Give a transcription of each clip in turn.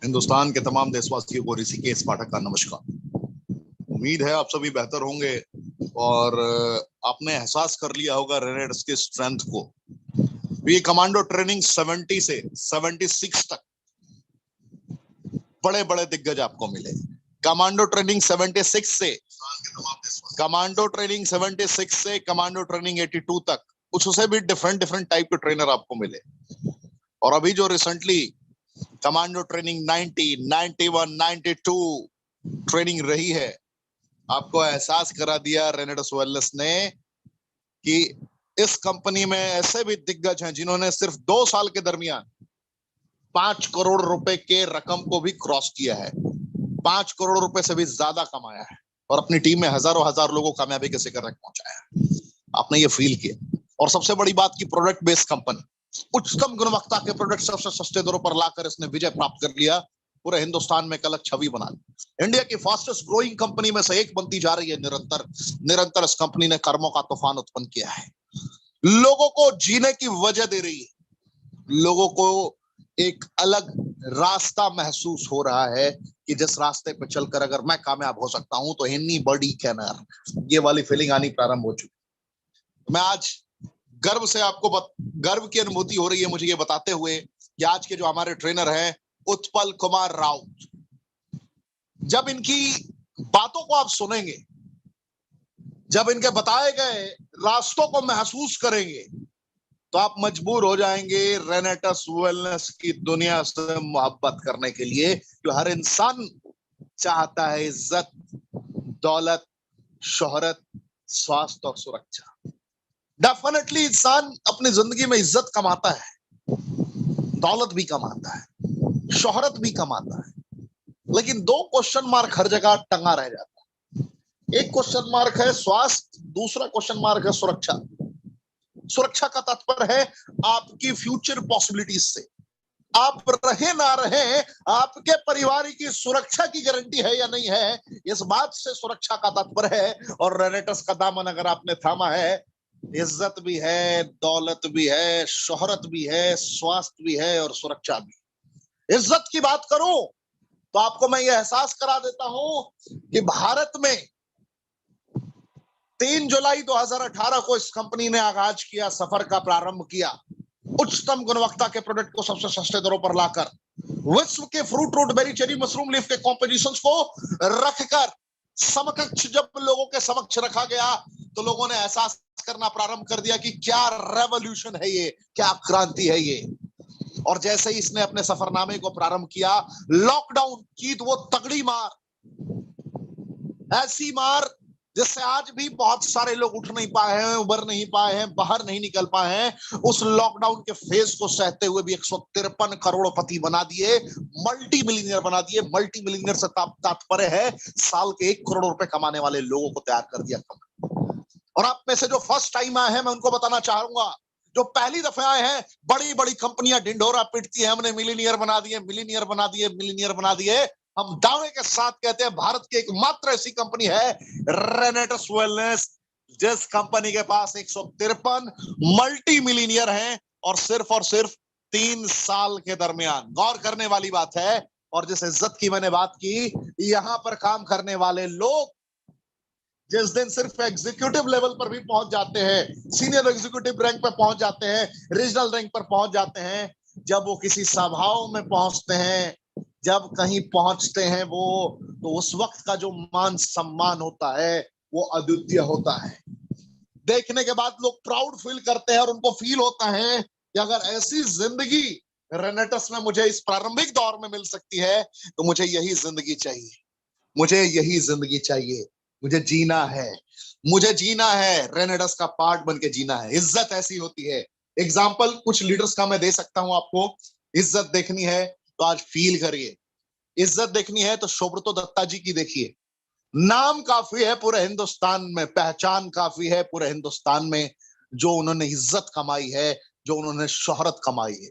हिंदुस्तान के तमाम देशवासियों को ऋषिकेश पाठक का नमस्कार। उम्मीद है आप सभी बेहतर होंगे और आपने एहसास कर लिया होगा रेनेड्स के स्ट्रेंथ को। ये कमांडो ट्रेनिंग 70 से 76 तक बड़े बड़े दिग्गज आपको मिले। कमांडो ट्रेनिंग 76 से कमांडो ट्रेनिंग 82 तक उससे भी डिफरेंट टाइप के ट्रेनर आपको मिले। और अभी जो रिसेंटली कमांडो ट्रेनिंग 90, 91, 92 ट्रेनिंग रही है, आपको एहसास करा दिया रेनेड्स वेलनेस ने कि इस कंपनी में ऐसे भी दिग्गज हैं जिन्होंने सिर्फ 2 साल के दरमियान 5 करोड़ रुपए के रकम को भी क्रॉस किया है, 5 करोड़ रुपए से भी ज्यादा कमाया है और अपनी टीम में हजारों हजार लोगों को कामयाबी के शिखर तक पहुंचाया है। आपने ये फील किया। और सबसे बड़ी बात की प्रोडक्ट बेस्ड कंपनी, उच्चतम गुणवत्ता के प्रोडक्ट सबसे सस्ते दरों पर लाकर इसने विजय प्राप्त कर लिया, पूरे हिंदुस्तान में एक अलग छवि बना ली। इंडिया की फास्टेस्ट ग्रोइंग कंपनी में से एक बनती जा रही है। निरंतर इस कंपनी ने कर्मों का तूफान उत्पन्न किया है, लोगों को जीने की वजह दे रही है, लोगों को एक अलग रास्ता महसूस हो रहा है कि जिस रास्ते पे चलकर अगर मैं कामयाब हो सकता हूं तो एनी बॉडी कैन अर्न, ये वाली फीलिंग आनी प्रारंभ हो चुकी। मैं आज गर्व से आपको गर्व की अनुभूति हो रही है मुझे ये बताते हुए कि आज के जो हमारे ट्रेनर हैं उत्पल कुमार राउत, जब इनकी बातों को आप सुनेंगे, जब इनके बताए गए रास्तों को महसूस करेंगे, तो आप मजबूर हो जाएंगे रेनेड्स वेलनेस की दुनिया से मोहब्बत करने के लिए। जो हर इंसान चाहता है इज्जत, दौलत, शोहरत, स्वास्थ्य और सुरक्षा। डेफिनेटली इंसान अपनी जिंदगी में इज्जत कमाता है, दौलत भी कमाता है, शोहरत भी कमाता है, लेकिन 2 क्वेश्चन मार्क हर जगह टंगा रह जाता है। एक क्वेश्चन मार्क है स्वास्थ्य, दूसरा क्वेश्चन मार्क है सुरक्षा। सुरक्षा का तात्पर्य है आपकी फ्यूचर पॉसिबिलिटीज से, आप रहे ना रहे, आपके परिवार की सुरक्षा की गारंटी है या नहीं है, इस बात से सुरक्षा का तात्पर्य है। और रेनेड्स का दामन अगर आपने थामा है, इज्जत भी है, दौलत भी है, शोहरत भी है, स्वास्थ्य भी है और सुरक्षा भी। इज्जत की बात करूं तो आपको मैं ये एहसास करा देता हूं कि भारत में 3 जुलाई 2018 को इस कंपनी ने आगाज किया, सफर का प्रारंभ किया, उच्चतम गुणवत्ता के प्रोडक्ट को सबसे सस्ते दरों पर लाकर विश्व के fruit, root, berry, cherry, mushroom, leaf के कॉम्पोजिशंस को रखकर समकक्ष जब लोगों के समक्ष रखा गया तो लोगों ने एहसास करना प्रारंभ कर दिया कि क्या रेवोल्यूशन है ये, क्या क्रांति है ये। और जैसे ही इसने अपने सफरनामे को प्रारंभ किया, लॉकडाउन की तो वो तगड़ी मार, ऐसी मार जिससे आज भी बहुत सारे लोग उठ नहीं पाए हैं, उबर नहीं पाए हैं, बाहर नहीं निकल पाए हैं। उस लॉकडाउन के फेज को सहते हुए भी 153 करोड़पति बना दिए, मल्टी मिलीनियर बना दिए। मल्टी मिलीनियर से तात्पर्य है साल के 1 करोड़ रुपए कमाने वाले लोगों को तैयार कर दिया। और आप में से जो फर्स्ट टाइम आए हैं, मैं उनको बताना चाहूंगा, जो पहली दफे आए हैं, बड़ी बड़ी कंपनियां ढिंढोरा पीटती हैं हमने मिलीनियर बना दिए, मिलीनियर बना दिए, मिलीनियर बना दिए। हम दावे के साथ कहते हैं भारत की एकमात्र ऐसी कंपनी है रेनेड्स वेलनेस, जिस कंपनी के पास 153 मल्टी मिलीनियर हैं और सिर्फ 3 साल के दरमियान। गौर करने वाली बात है। और जिस इज्जत की मैंने बात की, यहां पर काम करने वाले लोग जिस दिन सिर्फ एग्जीक्यूटिव लेवल पर भी पहुंच जाते हैं, सीनियर एग्जीक्यूटिव रैंक पर पहुंच जाते हैं, रीजनल रैंक पर पहुंच जाते हैं, जब वो किसी सभाओं में पहुंचते हैं, जब कहीं पहुंचते हैं वो, तो उस वक्त का जो मान सम्मान होता है वो अद्वितीय होता है। देखने के बाद लोग प्राउड फील करते हैं और उनको फील होता है कि अगर ऐसी जिंदगी रेनेड्स में मुझे इस प्रारंभिक दौर में मिल सकती है तो मुझे यही जिंदगी चाहिए, मुझे यही जिंदगी चाहिए, मुझे जीना है, मुझे जीना है, रेनेड्स का पार्ट बन के जीना है। इज्जत ऐसी होती है। एग्जाम्पल कुछ लीडर्स का मैं दे सकता हूं आपको। इज्जत देखनी है तो आज फील करिए, इज्जत देखनी है तो सुब्रतो दत्ता जी की देखिए। नाम काफी है पूरे हिंदुस्तान में, पहचान काफी है पूरे हिंदुस्तान में, जो उन्होंने इज्जत कमाई है, जो उन्होंने शोहरत कमाई है।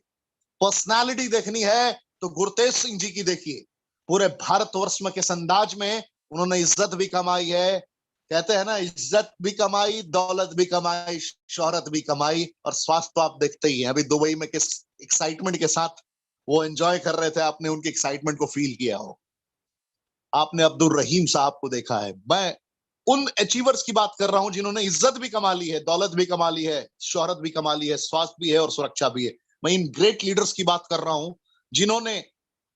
पर्सनालिटी देखनी है तो गुरतेज सिंह जी की देखिए। पूरे भारतवर्ष में किस अंदाज में उन्होंने इज्जत भी कमाई है। कहते हैं ना, इज्जत भी कमाई, दौलत भी कमाई, शोहरत भी कमाई और स्वास्थ्य तो आप देखते ही हैं। अभी दुबई में किस एक्साइटमेंट के साथ वो एंजॉय कर रहे थे, आपने उनके एक्साइटमेंट को फील किया हो। आपने अब्दुल रहीम साहब को देखा है। मैं उन अचीवर्स की बात कर रहा हूं जिन्होंने इज्जत भी कमा ली है, दौलत भी कमा ली है, शोहरत भी कमा ली है, स्वास्थ्य भी है और सुरक्षा भी है। मैं इन ग्रेट लीडर्स की बात कर रहा हूं जिन्होंने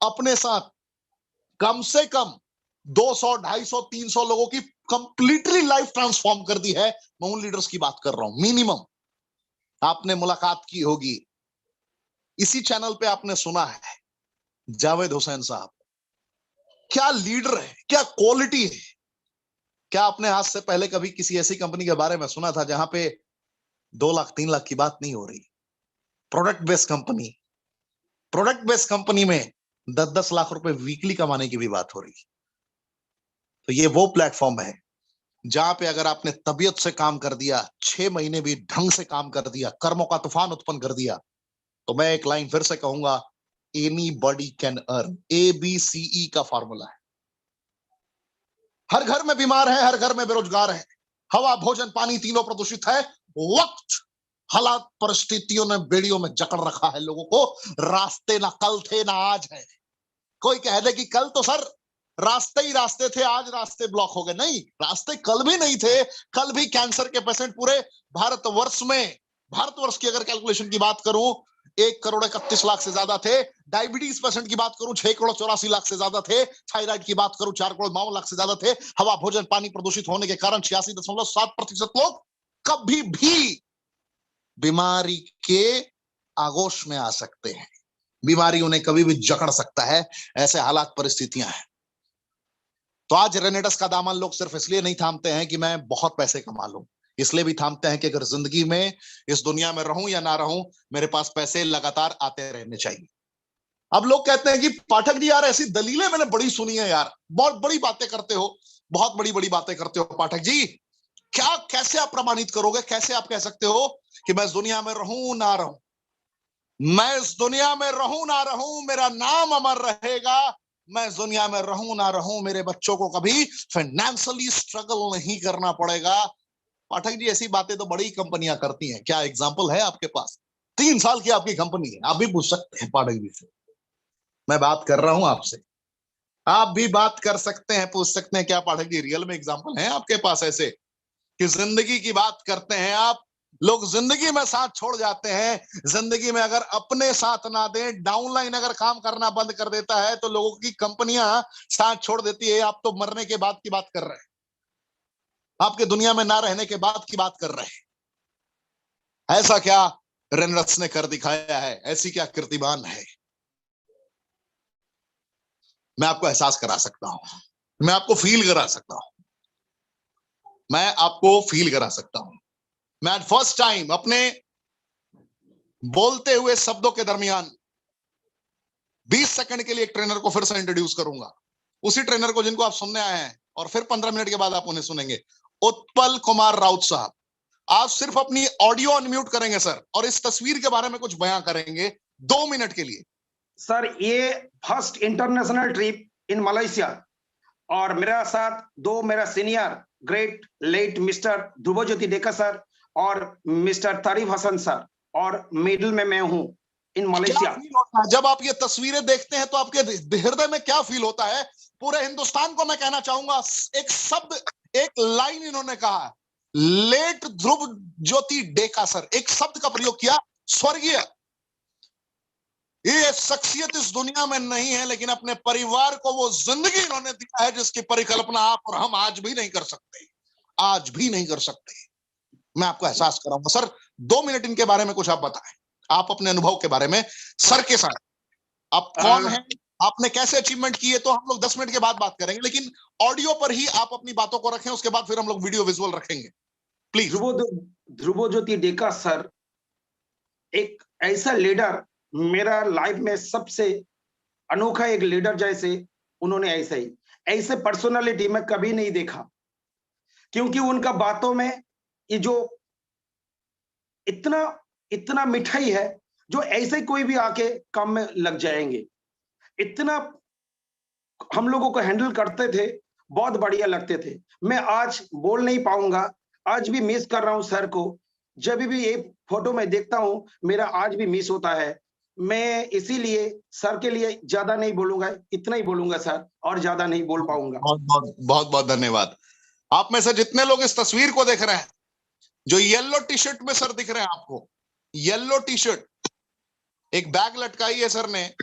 अपने साथ कम से कम 200, 250, 300 लोगों की कंप्लीटली लाइफ ट्रांसफॉर्म कर दी है। मैं उन लीडर्स की बात कर रहा हूं। मिनिमम आपने मुलाकात की होगी, इसी चैनल पे आपने सुना है जावेद हुसैन साहब। क्या लीडर है, क्या क्वालिटी है। क्या आपने आज से पहले कभी किसी ऐसी कंपनी के बारे में सुना था जहां पे 2 लाख 3 लाख की बात नहीं हो रही? Product based company, product based company में 10-10 लाख रुपए वीकली कमाने की भी बात हो रही। तो ये वो प्लेटफॉर्म है जहां पे अगर आपने तबीयत से काम कर दिया, 6 महीने भी ढंग से काम कर दिया, कर्मों का तूफान उत्पन्न कर दिया, तो मैं एक लाइन फिर से कहूंगा, any body can earn. ABCE का फॉर्मूला है। हर घर में बीमार है, हर घर में बेरोजगार है, हवा भोजन पानी तीनों प्रदूषित है। वक्त हालात परिस्थितियों ने बेड़ियों में जकड़ रखा है लोगों को। रास्ते ना कल थे ना आज है। कोई कह दे कि कल तो सर रास्ते ही रास्ते थे, आज रास्ते ब्लॉक हो गए। नहीं, रास्ते कल भी नहीं थे। कल भी कैंसर के पेशेंट पूरे भारतवर्ष में, भारतवर्ष की अगर कैलकुलेशन की बात करूं, 1,31,00,000 से ज्यादा थे। डायबिटीज पेशेंट की बात करूं 6,84,00,000 से ज्यादा थे। थायराइड की बात करूं 4,52,00,000 से ज्यादा थे। हवा भोजन पानी प्रदूषित होने के कारण 86.7% लोग कभी भी बीमारी के आगोश में आ सकते हैं। बीमारी उन्हें कभी भी जकड़ सकता है। ऐसे हालात परिस्थितियां हैं। तो आज रेनेडस का दामन लोग सिर्फ इसलिए नहीं थामते हैं कि मैं बहुत पैसे कमा लूं, इसलिए भी थामते हैं कि अगर जिंदगी में, इस दुनिया में रहूं या ना रहूं, मेरे पास पैसे लगातार आते रहने चाहिए। अब लोग कहते हैं कि पाठक जी यार ऐसी दलीलें मैंने बड़ी सुनी है यार, बहुत बड़ी बातें करते हो, बहुत बड़ी बड़ी बातें करते हो पाठक जी। क्या, कैसे आप प्रमाणित करोगे, कैसे आप कह सकते हो कि मैं इस दुनिया में रहूं ना रहूं? मैं इस दुनिया में रहूं ना रहूं, मेरा नाम अमर रहेगा। मैं इस दुनिया में रहूं ना रहूं, मेरे बच्चों को कभी फाइनेंशियली स्ट्रगल नहीं करना पड़ेगा। पाठक जी ऐसी बातें तो बड़ी कंपनियां करती हैं। क्या एग्जाम्पल है आपके पास? 3 साल की आपकी कंपनी है, आप भी पूछ सकते हैं पाठक जी से। मैं बात कर रहा हूं आपसे, आप भी बात कर सकते हैं, पूछ सकते हैं। क्या पाठक जी रियल में एग्जाम्पल है आपके पास ऐसे कि जिंदगी की बात करते हैं आप, लोग जिंदगी में साथ छोड़ जाते हैं, जिंदगी में अगर अपने साथ ना दें, डाउनलाइन अगर काम करना बंद कर देता है तो लोगों की कंपनियां साथ छोड़ देती है। आप तो मरने के बाद की बात कर रहे हैं, आपके दुनिया में ना रहने के बाद की बात कर रहे हैं। ऐसा क्या रेनल्ड्स ने कर दिखाया है, ऐसी क्या कीर्तिमान है? मैं आपको एहसास करा सकता हूं, मैं आपको फील करा सकता हूं, मैं आपको फील करा सकता हूं। मैं फर्स्ट टाइम अपने बोलते हुए शब्दों के दरमियान 20 सेकंड के लिए एक ट्रेनर को फिर से इंट्रोड्यूस करूंगा, उसी ट्रेनर को जिनको आप सुनने आए हैं, और फिर 15 मिनट के बाद आप उन्हें सुनेंगे। उत्पल कुमार राउत साहब, आप सिर्फ अपनी ऑडियो अनम्यूट करेंगे सर, और इस तस्वीर के बारे में कुछ बयां करेंगे 2 मिनट के लिए। सर ये first international trip in Malaysia, और मेरा साथ दो मेरा senior great late mister Dhrubajyoti Deka sir और मिस्टर तारिफ हसन सर, और मिडिल में मैं हूं इन मलेशिया। जब आप ये तस्वीरें देखते हैं तो आपके हृदय में क्या फील होता है? पूरे हिंदुस्तान को मैं कहना चाहूंगा, एक शब्द, एक लाइन इन्होंने कहा, लेट ध्रुव ज्योति डेका सर, एक शब्द का प्रयोग किया, स्वर्गीय। ये शख्सियत इस दुनिया में नहीं है, लेकिन अपने परिवार को वो जिंदगी इन्होंने दिया है जिसकी परिकल्पना आप और हम आज भी नहीं कर सकते, आज भी नहीं कर सकते। मैं आपको एहसास कराऊंगा सर। 2 मिनट इनके बारे में कुछ आप बताएं, आप अपने अनुभव के बारे में सर के साथ। आप कौन हैं, आपने कैसे अचीवमेंट किए, तो हम लोग 10 मिनट के बाद बात करेंगे, लेकिन ऑडियो पर ही आप अपनी बातों को रखें, उसके बाद फिर हम लोग वीडियो विजुअल रखेंगे प्लीज। ध्रुवज्योति डेका सर एक ऐसा लीडर, मेरा लाइफ में सबसे अनोखा एक लीडर जैसे उन्होंने ऐसे पर्सनालिटी में कभी नहीं देखा, क्योंकि उनका बातों में ये जो इतना इतना मिठाई है, जो ऐसे कोई भी आके काम में लग जाएंगे। इतना हम लोगों को हैंडल करते थे, बहुत बढ़िया लगते थे। मैं आज बोल नहीं पाऊंगा, आज भी मिस कर रहा हूं सर को। जब भी ये फोटो में देखता हूं, मेरा आज भी मिस होता है। मैं इसीलिए सर के लिए ज्यादा नहीं बोलूंगा, इतना ही बोलूंगा सर, और ज्यादा नहीं बोल पाऊंगा। बहुत बहुत बहुत बहुत धन्यवाद। आप में से जितने लोग इस तस्वीर को देख रहे हैं, जो येलो टी शर्ट में सर दिख रहे हैं आपको, येलो टी शर्ट, एक बैग लटकाई है सर ने,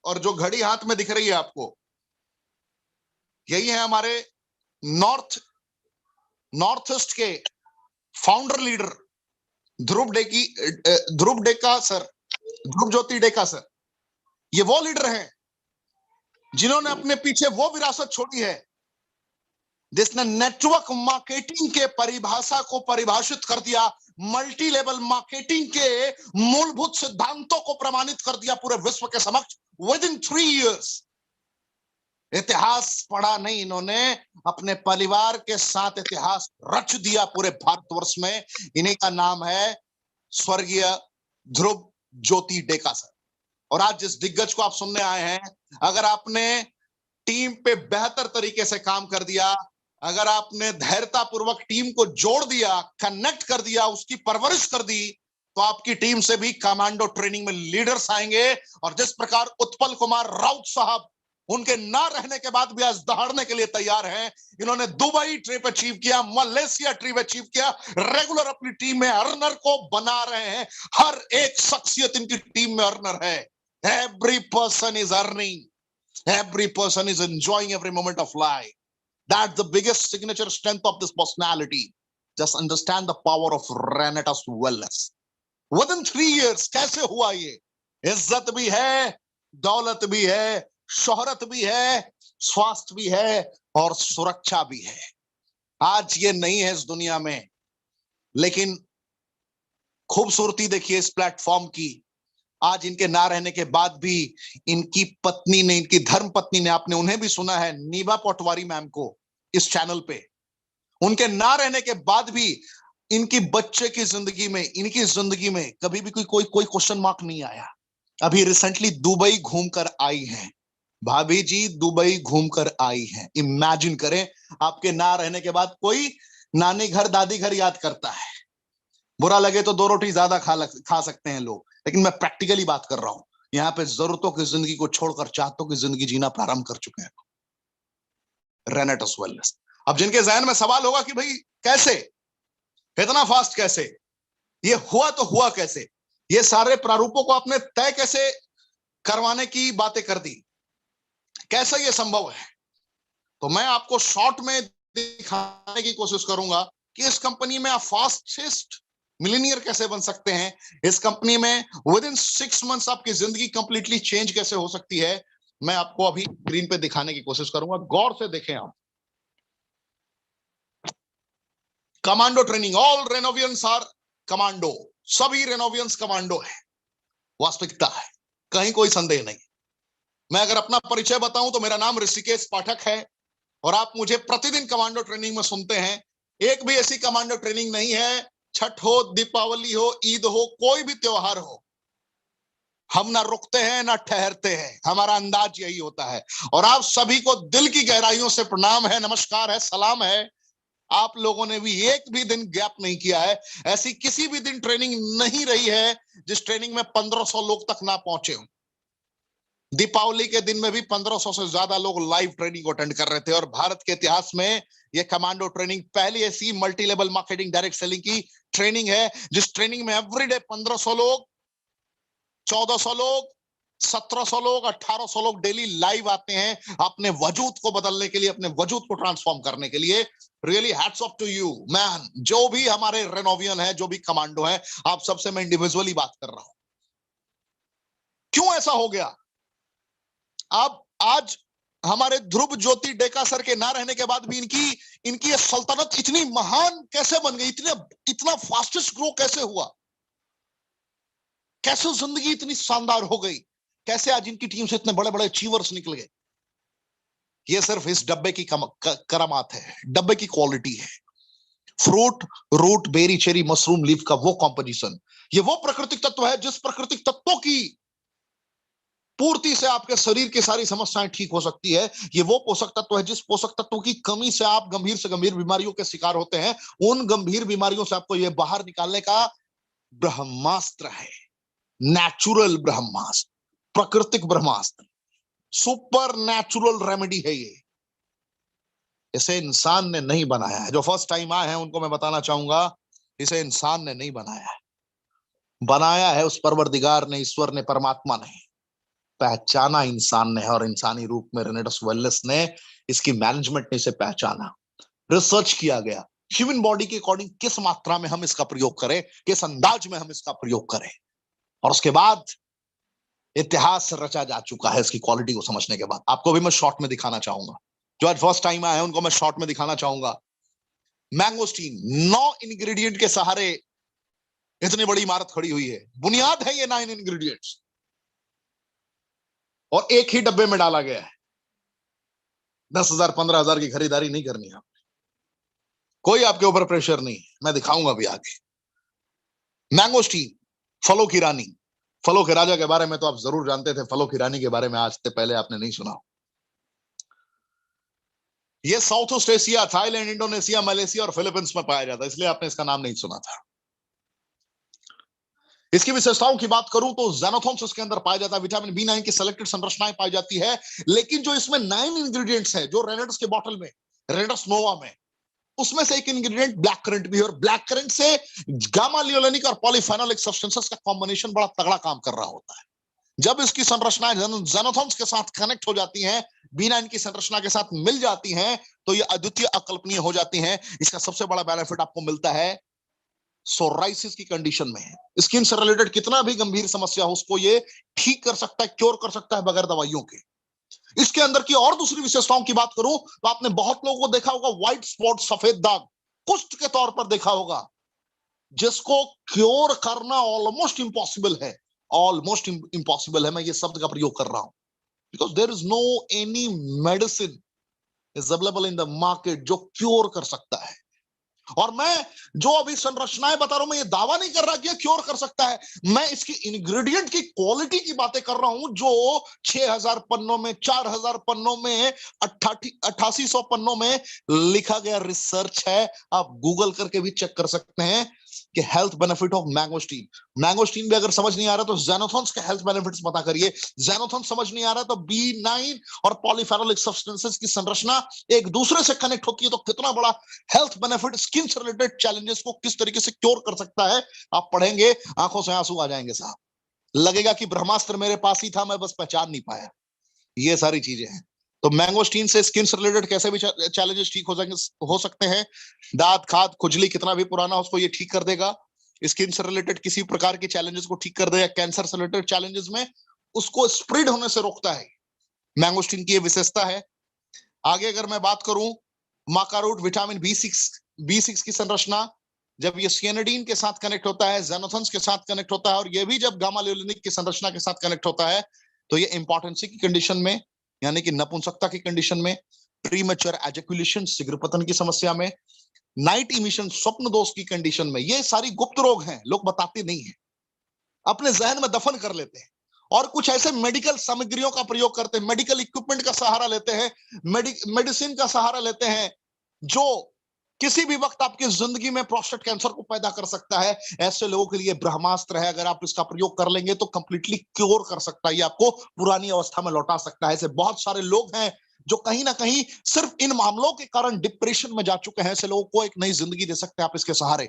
और जो घड़ी हाथ में दिख रही है आपको, यही है हमारे नॉर्थ ईस्ट के फाउंडर लीडर ध्रुव डेका सर, ध्रुव ज्योति डेका सर। ये वो लीडर हैं जिन्होंने अपने पीछे वो विरासत छोड़ी है जिसने नेटवर्क मार्केटिंग के परिभाषा को परिभाषित कर दिया, मल्टी लेवल मार्केटिंग के मूलभूत सिद्धांतों को प्रमाणित कर दिया पूरे विश्व के समक्ष विद इन 3 years। इतिहास पढ़ा नहीं इन्होंने, अपने परिवार के साथ इतिहास रच दिया पूरे भारतवर्ष में। इन्हीं का नाम है स्वर्गीय ध्रुव ज्योति डेका सर। और आज जिस दिग्गज को आप सुनने आए हैं, अगर आपने टीम पे बेहतर तरीके से काम कर दिया, अगर आपने धैर्यता पूर्वक टीम को जोड़ दिया, कनेक्ट कर दिया, उसकी परवरिश कर दी, तो आपकी टीम से भी कमांडो ट्रेनिंग में लीडर्स आएंगे। और जिस प्रकार उत्पल कुमार राउत साहब उनके ना रहने के बाद भी आज दहाड़ने के लिए तैयार हैं, इन्होंने दुबई ट्रिप अचीव किया, मलेशिया ट्रिप अचीव किया, रेगुलर अपनी टीम में अर्नर को बना रहे हैं। हर एक शख्सियत इनकी टीम में अर्नर है। Every person is earning, every person is enjoying every moment of life. That's the biggest signature strength of this personality. Just understand the power of Renatus Wellness. Within 3 years कैसे हुआ ये? इज्जत भी है, दौलत भी है, शोहरत भी है, स्वास्थ्य भी है और सुरक्षा भी है। आज ये नहीं है इस दुनिया में, लेकिन खूबसूरती देखिए इस प्लेटफॉर्म की। आज इनके ना रहने के बाद भी इनकी पत्नी ने, इनकी धर्म पत्नी ने, आपने उन्हें भी सुना है, नीबा पटवारी मैम को इस चैनल पे, उनके ना रहने के बाद भी इनकी बच्चे की जिंदगी में, इनकी जिंदगी में कभी भी कोई क्वेश्चन मार्क नहीं आया। अभी रिसेंटली दुबई घूमकर आई हैं भाभी जी, दुबई घूमकर आई हैं। इमेजिन करें, आपके ना रहने के बाद कोई नानी घर दादी घर याद करता है। बुरा लगे तो 2 रोटी ज्यादा खा सकते हैं लोग, लेकिन मैं प्रैक्टिकली बात कर रहा हूं। यहां पे जरूरतों की जिंदगी को छोड़कर चाहतों की जिंदगी जीना प्रारंभ कर चुके हैं रेनेटस वेलनेस। अब जिनके जहन में सवाल होगा कि भाई कैसे, इतना फास्ट कैसे, ये हुआ तो हुआ कैसे, ये सारे प्रारूपों को आपने तय कैसे करवाने की बातें कर दी, कैसे ये संभव है? तो मैं आपको शॉर्ट में दिखाने की कोशिश करूंगा कि इस कंपनी में आप फास्टेस्ट मिलीनियर कैसे बन सकते हैं। इस कंपनी में विद इन 6 months आपकी जिंदगी कंप्लीटली चेंज कैसे हो सकती है। मैं आपको अभी स्क्रीन पे दिखाने की कोशिश करूंगा, गौर से देखें आप। Commando training, all Renovians are commando, सभी रेनोवियंस कमांडो है, वास्तविकता है, कहीं कोई संदेह नहीं। मैं अगर अपना परिचय बताऊं तो मेरा नाम ऋषिकेश पाठक है और आप मुझे प्रतिदिन कमांडो ट्रेनिंग में सुनते हैं। एक भी ऐसी कमांडो ट्रेनिंग नहीं है, छठ हो, दीपावली हो, ईद हो, कोई भी त्योहार हो, हम ना रुकते हैं ना ठहरते हैं। हमारा अंदाज यही होता है। और आप सभी को दिल की गहराइयों से प्रणाम है, नमस्कार है, सलाम है। आप लोगों ने भी एक भी दिन गैप नहीं किया है। ऐसी किसी भी दिन ट्रेनिंग नहीं रही है जिस ट्रेनिंग में 1500 लोग तक ना पहुंचे हों। दीपावली के दिन में भी 1500 से ज्यादा लोग लाइव ट्रेनिंग को अटेंड कर रहे थे। और भारत के इतिहास में यह कमांडो ट्रेनिंग पहली ऐसी multi level marketing direct selling की ट्रेनिंग है जिस ट्रेनिंग में एवरीडे 1500 लोग, 1400 लोग, 1700 लोग, 1800 लोग डेली लाइव आते हैं अपने वजूद को बदलने के लिए, अपने वजूद को ट्रांसफॉर्म करने के लिए। Really hats off to you man. जो भी हमारे रेनोवियन है, जो भी कमांडो है, आप सबसे मैं इंडिविजुअली बात कर रहा हूं। क्यों ऐसा हो गया? अब आज हमारे ध्रुव ज्योति डेका सर के ना रहने के बाद भी इनकी सल्तनत इतनी महान कैसे बन गई, इतना फास्टेस्ट ग्रो कैसे हुआ, कैसे जिंदगी इतनी शानदार हो गई, कैसे आज इनकी टीम से इतने बड़े बड़े अचीवर्स निकल गए? ये सिर्फ इस डब्बे की करामात है, डब्बे की क्वालिटी है। Fruit, root, berry, cherry, mushroom, leaf का वो कॉम्पोजिशन, ये वो प्राकृतिक तत्व है जिस प्राकृतिक तत्वों की पूर्ति से आपके शरीर की सारी समस्याएं ठीक हो सकती है। ये वो पोषक तत्व है जिस पोषक तत्वों की कमी से आप गंभीर से गंभीर बीमारियों के शिकार होते हैं। उन गंभीर बीमारियों से आपको ये बाहर निकालने का ब्रह्मास्त्र है। नेचुरल ब्रह्मास्त्र, प्राकृतिक ब्रह्मास्त्र, सुपर नेचुरल रेमेडी है ये। इसे इंसान ने नहीं बनाया है। जो फर्स्ट टाइम आए हैं उनको मैं बताना चाहूंगा, इसे इंसान ने नहीं बनाया है, बनाया है उस परवरदिगार ने, ईश्वर ने, परमात्मा ने। पहचाना इंसान ने है, और इंसानी रूप में रेनेडस वेलनेस ने, इसकी मैनेजमेंट ने इसे पहचाना, रिसर्च किया गया ह्यूमन बॉडी के अकॉर्डिंग किस मात्रा में हम इसका प्रयोग करें, किस अंदाज में हम इसका प्रयोग करें, और उसके बाद इतिहास रचा जा चुका है इसकी क्वालिटी को समझने के बाद। आपको भी मैं शॉर्ट में दिखाना चाहूंगा, जो आज फर्स्ट टाइम आए हैं उनको मैं शॉर्ट में दिखाना चाहूंगा। मैंगोस्टीन 9 इंग्रेडिएंट के सहारे इतनी बड़ी इमारत खड़ी हुई है। बुनियाद है ये 9 इंग्रेडिएंट्स, और एक ही डब्बे में डाला गया है। 10,000 15,000 की खरीदारी नहीं करनी है, कोई आपके ऊपर प्रेशर नहीं, मैं दिखाऊंगा भी आगे। मैंगोस्टीन, फलों की रानी, फलों के राजा के बारे में तो आप जरूर जानते थे, फलों की रानी के बारे में आज से पहले आपने नहीं सुना। ये south east Asia, Thailand, Indonesia, Malaysia और फिलीपींस में पाया जाता है, इसलिए आपने इसका नाम नहीं सुना था। इसकी विशेषताओं की बात करूं तो ज़ेनोथॉन्स इसके अंदर पाया जाता है, विटामिन B9 की सेलेक्टेड संरचनाएं पाई जाती है। लेकिन जो इसमें 9 इंग्रेडिएंट्स हैं, जो रेनेडस के बॉटल में, रेनेडस नोवा में, उसमें से एक इंग्रेडिएंट ब्लैक करंट भी है, और ब्लैक करंट से गामा लियोलेनिक और पॉलीफेनोलिक सब्सटेंसेस का कॉम्बिनेशन बड़ा तगड़ा काम कर रहा होता है। जब इसकी संरचनाएं ज़ेनोथॉन्स के साथ कनेक्ट हो जाती हैं, B9 की संरचना के साथ मिल जाती हैं, तो ये अद्वितीय, अकल्पनीय हो जाती हैं। इसका सबसे बड़ा बेनिफिट आपको मिलता है सोराइसिस की कंडीशन में है। स्किन से रिलेटेड कितना भी गंभीर समस्या हो, उसको ये ठीक कर सकता है, क्योर कर सकता है बगैर दवाइयों के। इसके अंदर की और दूसरी विशेषताओं की बात करूं तो आपने बहुत लोगों को देखा होगा व्हाइट स्पॉट, सफेद दाग, कुष्ठ के तौर पर देखा होगा, जिसको क्योर करना ऑलमोस्ट इंपॉसिबल है। ऑलमोस्ट इंपॉसिबल है, मैं ये शब्द का प्रयोग कर रहा हूं, because there is no any medicine is available in the market जो क्योर कर सकता है। और मैं जो अभी संरचनाएं बता रहा हूं, मैं ये दावा नहीं कर रहा कि ये क्योर कर सकता है, मैं इसकी इंग्रेडिएंट की क्वालिटी की बातें कर रहा हूं, जो 6,000 पन्नों में, 4,000 पन्नों में, 8800 पन्नों में लिखा गया रिसर्च है। आप गूगल करके भी चेक कर सकते हैं कि health benefit of mangosteen. Mangosteen भी अगर समझ नहीं आ रहा तो ज़ेनोथॉन्स के हेल्थ बेनिफिट्स पता करिए। ज़ेनोथॉन्स समझ नहीं आ रहा तो B9 और पॉलीफेनोलिक सब्सटेंसेस की संरचना एक दूसरे से कनेक्ट होती है, तो कितना बड़ा हेल्थ बेनिफिट, स्किन से रिलेटेड चैलेंजेस को किस तरीके से क्योर कर सकता है, आप पढ़ेंगे आंखों से आंसू आ जाएंगे साहब। लगेगा कि ब्रह्मास्त्र मेरे पास ही था, मैं बस पहचान नहीं पाया। ये सारी चीजें हैं। तो मैंगोस्टीन से स्किन से रिलेटेड कैसे भी चैलेंजेस ठीक हो जाएंगे, हो सकते हैं। दांत, खाद, खुजली कितना भी पुराना हो उसको ये ठीक कर देगा। स्किन से रिलेटेड किसी प्रकार के चैलेंजेस को ठीक कर देगा। कैंसर से रिलेटेड चैलेंजेस में उसको स्प्रेड होने से रोकता है, मैंगोस्टीन की ये विशेषता है। आगे अगर मैं बात करूं, माका रूट, विटामिन B6 की संरचना, जब ये सियानिडीन के साथ कनेक्ट होता है, ज़ेनोथॉन्स के साथ कनेक्ट होता है, और ये भी जब गामा लियोलेनिक की संरचना के साथ कनेक्ट होता है, तो ये इंपॉर्टेंसी की कंडीशन में, यानी कि नपुंसकता की कंडीशन में, प्रीमेच्योर एजैकुलेशन, शीघ्र पतन की समस्या में, नाइट इमिशन, स्वप्न दोष की कंडीशन में, ये सारी गुप्त रोग हैं, लोग बताते नहीं है, अपने जहन में दफन कर लेते हैं, और कुछ ऐसे मेडिकल सामग्रियों का प्रयोग करते हैं, मेडिकल इक्विपमेंट का सहारा लेते हैं, मेडिसिन का सहारा लेते हैं, जो किसी भी वक्त आपकी जिंदगी में प्रोस्टेट कैंसर को पैदा कर सकता है। ऐसे लोगों के लिए ब्रह्मास्त्र है, अगर आप इसका प्रयोग कर लेंगे तो कंप्लीटली क्योर कर सकता है, ये आपको पुरानी अवस्था में लौटा सकता है। ऐसे बहुत सारे लोग हैं जो कहीं ना कहीं सिर्फ इन मामलों के कारण डिप्रेशन में जा चुके हैं। ऐसे लोगों को एक नई जिंदगी दे सकते हैं आप इसके सहारे।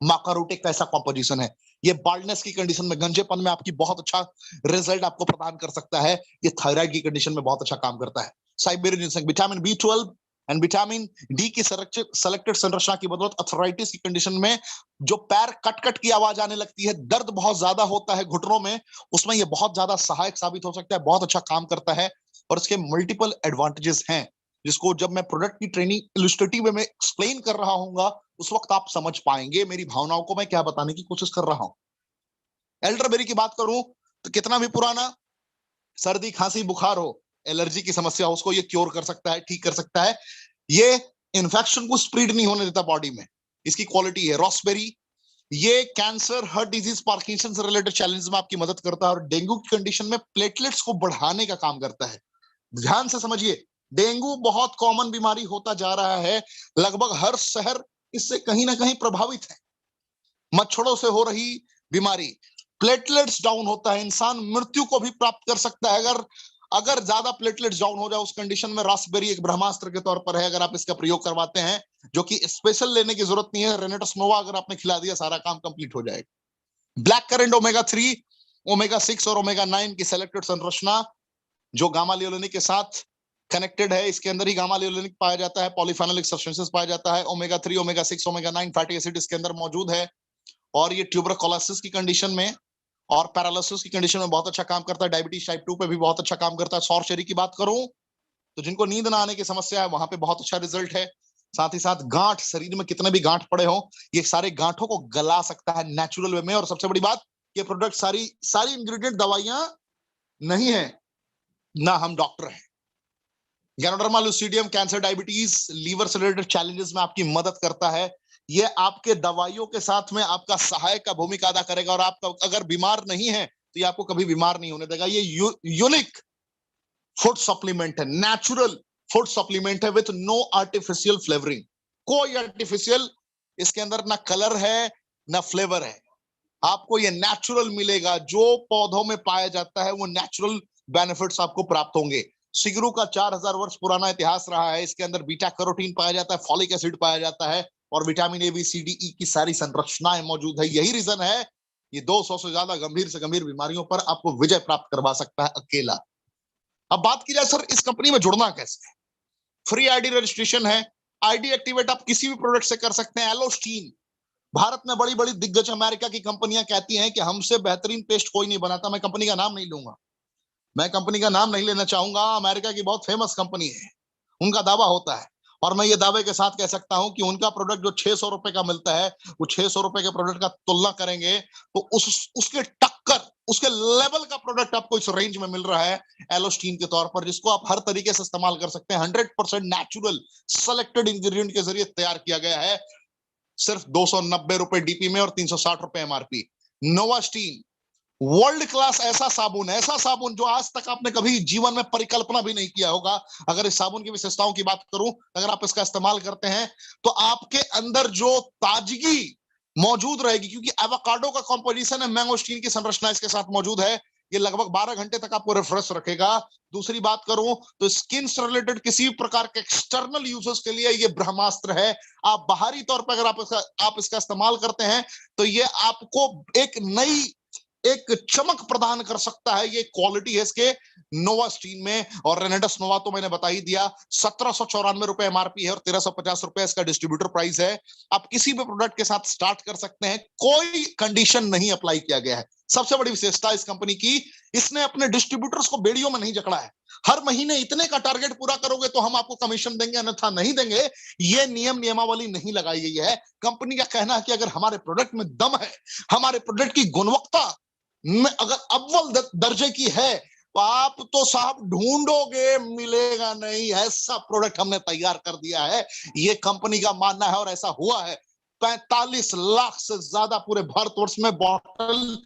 माका रूट एक ऐसा कॉम्पोजिशन है, ये बाल्डनेस की कंडीशन में, गंजेपन में आपकी बहुत अच्छा रिजल्ट आपको प्रदान कर सकता है। ये थायराइड की कंडीशन में बहुत अच्छा काम करता है। Siberian ginseng, vitamin B12 and vitamin D की सेलेक्टेड संरचना की बदौलत अर्थराइटिस की कंडीशन में, जो पैर कट कट की आवाज आने लगती है, दर्द बहुत ज्यादा होता है घुटनों में, उसमें ये बहुत ज्यादा सहायक साबित हो सकता है, बहुत अच्छा काम करता है। और इसके मल्टीपल एडवांटेजेस हैं, जिसको जब मैं प्रोडक्ट की ट्रेनिंग इलस्ट्रेटिव में एक्सप्लेन कर रहा हूंगा उस वक्त आप समझ पाएंगे मेरी भावनाओं को मैं क्या बताने की कोशिश कर रहा हूं। एल्डरबेरी की बात करूं तो कितना भी पुराना, सर्दी, खांसी, बुखार हो, एलर्जी की समस्या हो, उसको ये क्योर कर सकता है, ठीक कर सकता है। ये इन्फेक्शन को स्प्रेड नहीं होने देता बॉडी में, इसकी क्वालिटी है। रॉसबेरी, ये कैंसर, हार्ट डिजीज, पार्किंसन से रिलेटेड चैलेंज में आपकी मदद करता है, और डेंगू की कंडीशन में प्लेटलेट्स को बढ़ाने का काम करता है। ध्यान से समझिए, डेंगू बहुत कॉमन बीमारी होता जा रहा है, लगभग हर शहर इससे कहीं ना कहीं प्रभावित है। मच्छरों से हो रही बीमारी, प्लेटलेट्स डाउन होता है, इंसान मृत्यु को भी प्राप्त कर सकता है अगर अगर ज्यादा प्लेटलेट्स डाउन हो जाए। उस कंडीशन में रास्पबेरी एक ब्रह्मास्त्र के तौर पर है अगर आप इसका प्रयोग करवाते हैं, जो कि स्पेशल लेने की जरूरत नहीं है। रेनेटस नोवा अगर आपने खिला दिया, सारा काम कंप्लीट हो जाएगा। ब्लैक करेंट ओमेगा 3, ओमेगा 6 और ओमेगा 9 की सेलेक्टेड संरचना जो गामा लियोलेनिक के साथ कनेक्टेड है, इसके अंदर ही गामा लियोलेनिक पाया जाता है, पॉलीफेनोलिक सब्सटेंसेस पाया जाता है। Omega 3, omega 6, omega 9 fatty acid इसके अंदर मौजूद है और ये ट्यूबरकुलोसिस की कंडीशन में और पैरालिसिस की कंडीशन में बहुत अच्छा काम करता है। डायबिटीज टाइप 2 पे भी बहुत अच्छा काम करता है। सॉरचेरी की बात करूं तो जिनको नींद ना आने की समस्या है वहां पे बहुत अच्छा रिजल्ट है। साथ ही साथ गांठ, शरीर में कितने भी गांठ पड़े हो, ये सारे गांठों को गला सकता है नेचुरल वे में। और सबसे बड़ी बात, ये प्रोडक्ट सारी सारी इंग्रेडिएंट दवाइयां नहीं है, ना हम डॉक्टर हैं। गैनोडर्मा लुसिडियम कैंसर, डायबिटीज, लीवर से रिलेटेड चैलेंजेस में आपकी मदद करता है। ये आपके दवाइयों के साथ में आपका सहायक का भूमिका अदा करेगा और आप अगर बीमार नहीं है तो ये आपको कभी बीमार नहीं होने देगा। ये यूनिक फूड सप्लीमेंट है, नेचुरल फूड सप्लीमेंट है विथ नो आर्टिफिशियल फ्लेवरिंग। कोई आर्टिफिशियल इसके अंदर ना कलर है ना फ्लेवर है। आपको ये नेचुरल मिलेगा, जो पौधों में पाया जाता है वो नेचुरल बेनिफिट्स आपको प्राप्त होंगे। सिगरू का 4000 वर्ष पुराना इतिहास रहा है। इसके अंदर बीटा कैरोटीन पाया जाता है, फॉलिक एसिड पाया जाता है और vitamin A, B, C, D, E की सारी संरचनाएं मौजूद है। यही रीजन है ये 200 से ज्यादा गंभीर से गंभीर बीमारियों पर आपको विजय प्राप्त करवा सकता है अकेला। अब बात की जाए सर इस कंपनी में जुड़ना कैसे है। फ्री आईडी रजिस्ट्रेशन है, आईडी एक्टिवेट आप किसी भी प्रोडक्ट से कर सकते हैं। एलोस्टीन, भारत में बड़ी बड़ी दिग्गज अमेरिका की कंपनियां कहती हैं कि हमसे बेहतरीन पेस्ट कोई नहीं बनाता। मैं कंपनी का नाम नहीं लूंगा, मैं कंपनी का नाम नहीं लेना चाहूंगा। अमेरिका की बहुत फेमस कंपनी है, उनका दावा होता है और मैं ये दावे के साथ कह सकता हूं कि उनका प्रोडक्ट जो 600 रुपए का मिलता है, वो 600 रुपए के प्रोडक्ट का तुलना करेंगे तो उसके टक्कर, उसके लेवल का प्रोडक्ट आपको इस रेंज में मिल रहा है एलोस्टीन के तौर पर, जिसको आप हर तरीके से इस्तेमाल कर सकते हैं। 100% नेचुरल सेलेक्टेड इंग्रेडिएंट के जरिए तैयार किया गया है, सिर्फ 290 रुपए डीपी में और 360 रुपए एमआरपी। नोवास्टीन वर्ल्ड क्लास ऐसा साबुन जो आज तक आपने कभी जीवन में परिकल्पना भी नहीं किया होगा। अगर इस साबुन की विशेषताओं की बात करूं, अगर आप इसका इस्तेमाल करते हैं तो आपके अंदर जो ताजगी मौजूद रहेगी, क्योंकि एवोकाडो का कॉम्पोजिशन है, मैंगोस्टीन की संरचना इसके साथ मौजूद है। ये लगभग 12 घंटे तक आपको रिफ्रेश रखेगा। दूसरी बात करूं तो स्किन से रिलेटेड किसी भी प्रकार के एक्सटर्नल यूजर्स के लिए ये ब्रह्मास्त्र है। आप बाहरी तौर पर अगर आप इसका इस्तेमाल करते हैं तो ये आपको एक चमक प्रदान कर सकता है। ये क्वालिटी है इसके नोवास्टीन में। और रेनेडस नोवा तो मैंने बता ही दिया, 1794 रुपए एमआरपी है और 1350 रुपए इसका डिस्ट्रीब्यूटर प्राइस है। आप किसी भी प्रोडक्ट के साथ स्टार्ट कर सकते हैं, कोई कंडीशन नहीं अप्लाई किया गया है। सबसे बड़ी विशेषता इस कंपनी की, इसने अपने डिस्ट्रीब्यूटर्स को बेड़ियों में नहीं जकड़ा है। हर महीने इतने का टारगेट पूरा करोगे तो हम आपको कमीशन देंगे, अन्यथा नहीं देंगे। ये नियमावली नहीं लगाई गई है। कंपनी का कहना है कि अगर हमारे प्रोडक्ट में दम है, हमारे प्रोडक्ट की गुणवत्ता में अगर अव्वल दर्जे की है तो आप तो साहब ढूंढोगे मिलेगा नहीं, ऐसा प्रोडक्ट हमने तैयार कर दिया है, ये कंपनी का मानना है और ऐसा हुआ है। 45 लाख से ज्यादा पूरे भारतवर्ष में बॉटल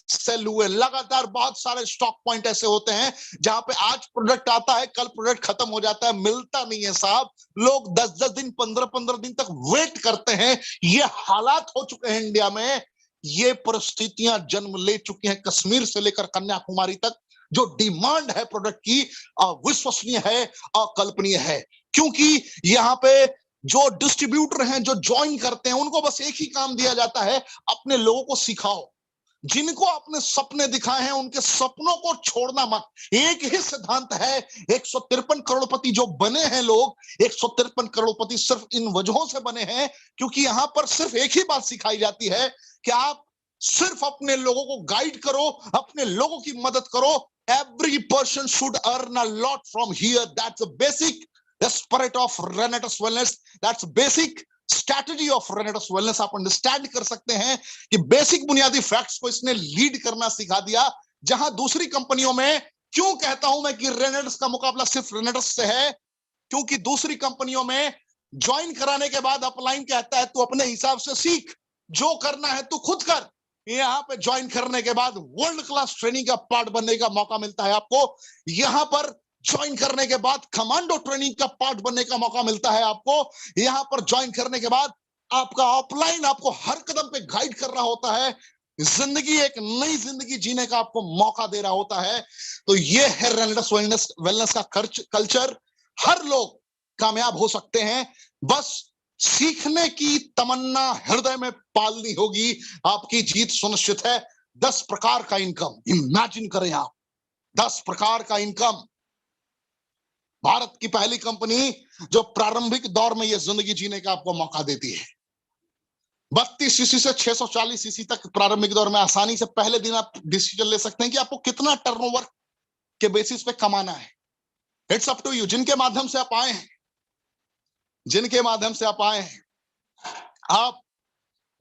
सेल हुए लगातार। बहुत सारे स्टॉक पॉइंट ऐसे होते हैं जहां पे आज प्रोडक्ट आता है, कल प्रोडक्ट खत्म हो जाता है, मिलता नहीं है साहब। लोग 10-10 दिन 15-15 दिन तक वेट करते हैं। ये हालात हो चुके हैं इंडिया में, ये परिस्थितियां जन्म ले चुकी हैं कश्मीर से लेकर कन्याकुमारी तक। जो डिमांड है प्रोडक्ट की अविश्वसनीय है, अकल्पनीय है। क्योंकि यहाँ पे जो डिस्ट्रीब्यूटर हैं, जो ज्वाइन करते हैं, उनको बस एक ही काम दिया जाता है, अपने लोगों को सिखाओ। जिनको अपने सपने दिखाए हैं उनके सपनों को छोड़ना मत। एक ही सिद्धांत है। 153 करोड़पति जो बने हैं लोग, 153 करोड़पति सिर्फ इन वजहों से बने हैं क्योंकि यहां पर सिर्फ एक ही बात सिखाई जाती है कि आप सिर्फ अपने लोगों को गाइड करो, अपने लोगों की मदद करो। Every person should earn a lot from here. That's the basic spirit of रेनेटस wellness, that's basic strategy of रेनेटस wellness. आप अंडरस्टैंड कर सकते हैं कि बेसिक बुनियादी फैक्ट्स को इसने लीड करना सिखा दिया। जहां दूसरी कंपनियों में, क्यों कहता हूं मैं कि रेनेटस का मुकाबला सिर्फ रेनेटस से है, क्योंकि दूसरी कंपनियों में ज्वाइन कराने के बाद अपलाइन कहता है तू अपने हिसाब से सीख, जो करना है तू खुद कर। यहां पे ज्वाइन करने के बाद वर्ल्ड क्लास ट्रेनिंग का पार्ट बनने का मौका मिलता है आपको। यहां पर ज्वाइन करने के बाद कमांडो ट्रेनिंग का पार्ट बनने का मौका मिलता है आपको। यहां पर ज्वाइन करने के बाद आपका ऑफलाइन आपको हर कदम पे गाइड कर रहा होता है। जिंदगी एक नई जिंदगी जीने का आपको मौका दे रहा होता है। तो ये है रेनेडस वेलनेस का कल्चर। हर लोग कामयाब हो सकते हैं, बस सीखने की तमन्ना हृदय में पालनी होगी, आपकी जीत सुनिश्चित है। 10 प्रकार का इनकम इमेजिन करें आप, 10 प्रकार का इनकम। भारत की पहली कंपनी जो प्रारंभिक दौर में यह जिंदगी जीने का आपको मौका देती है। 32 सीसी से 640 सीसी तक प्रारंभिक दौर में आसानी से पहले दिन आप डिसीजन ले सकते हैं कि आपको कितना टर्नओवर के बेसिस पे कमाना है। It's up to you. जिनके माध्यम से आप आए हैं, जिनके माध्यम से आप आए हैं, आप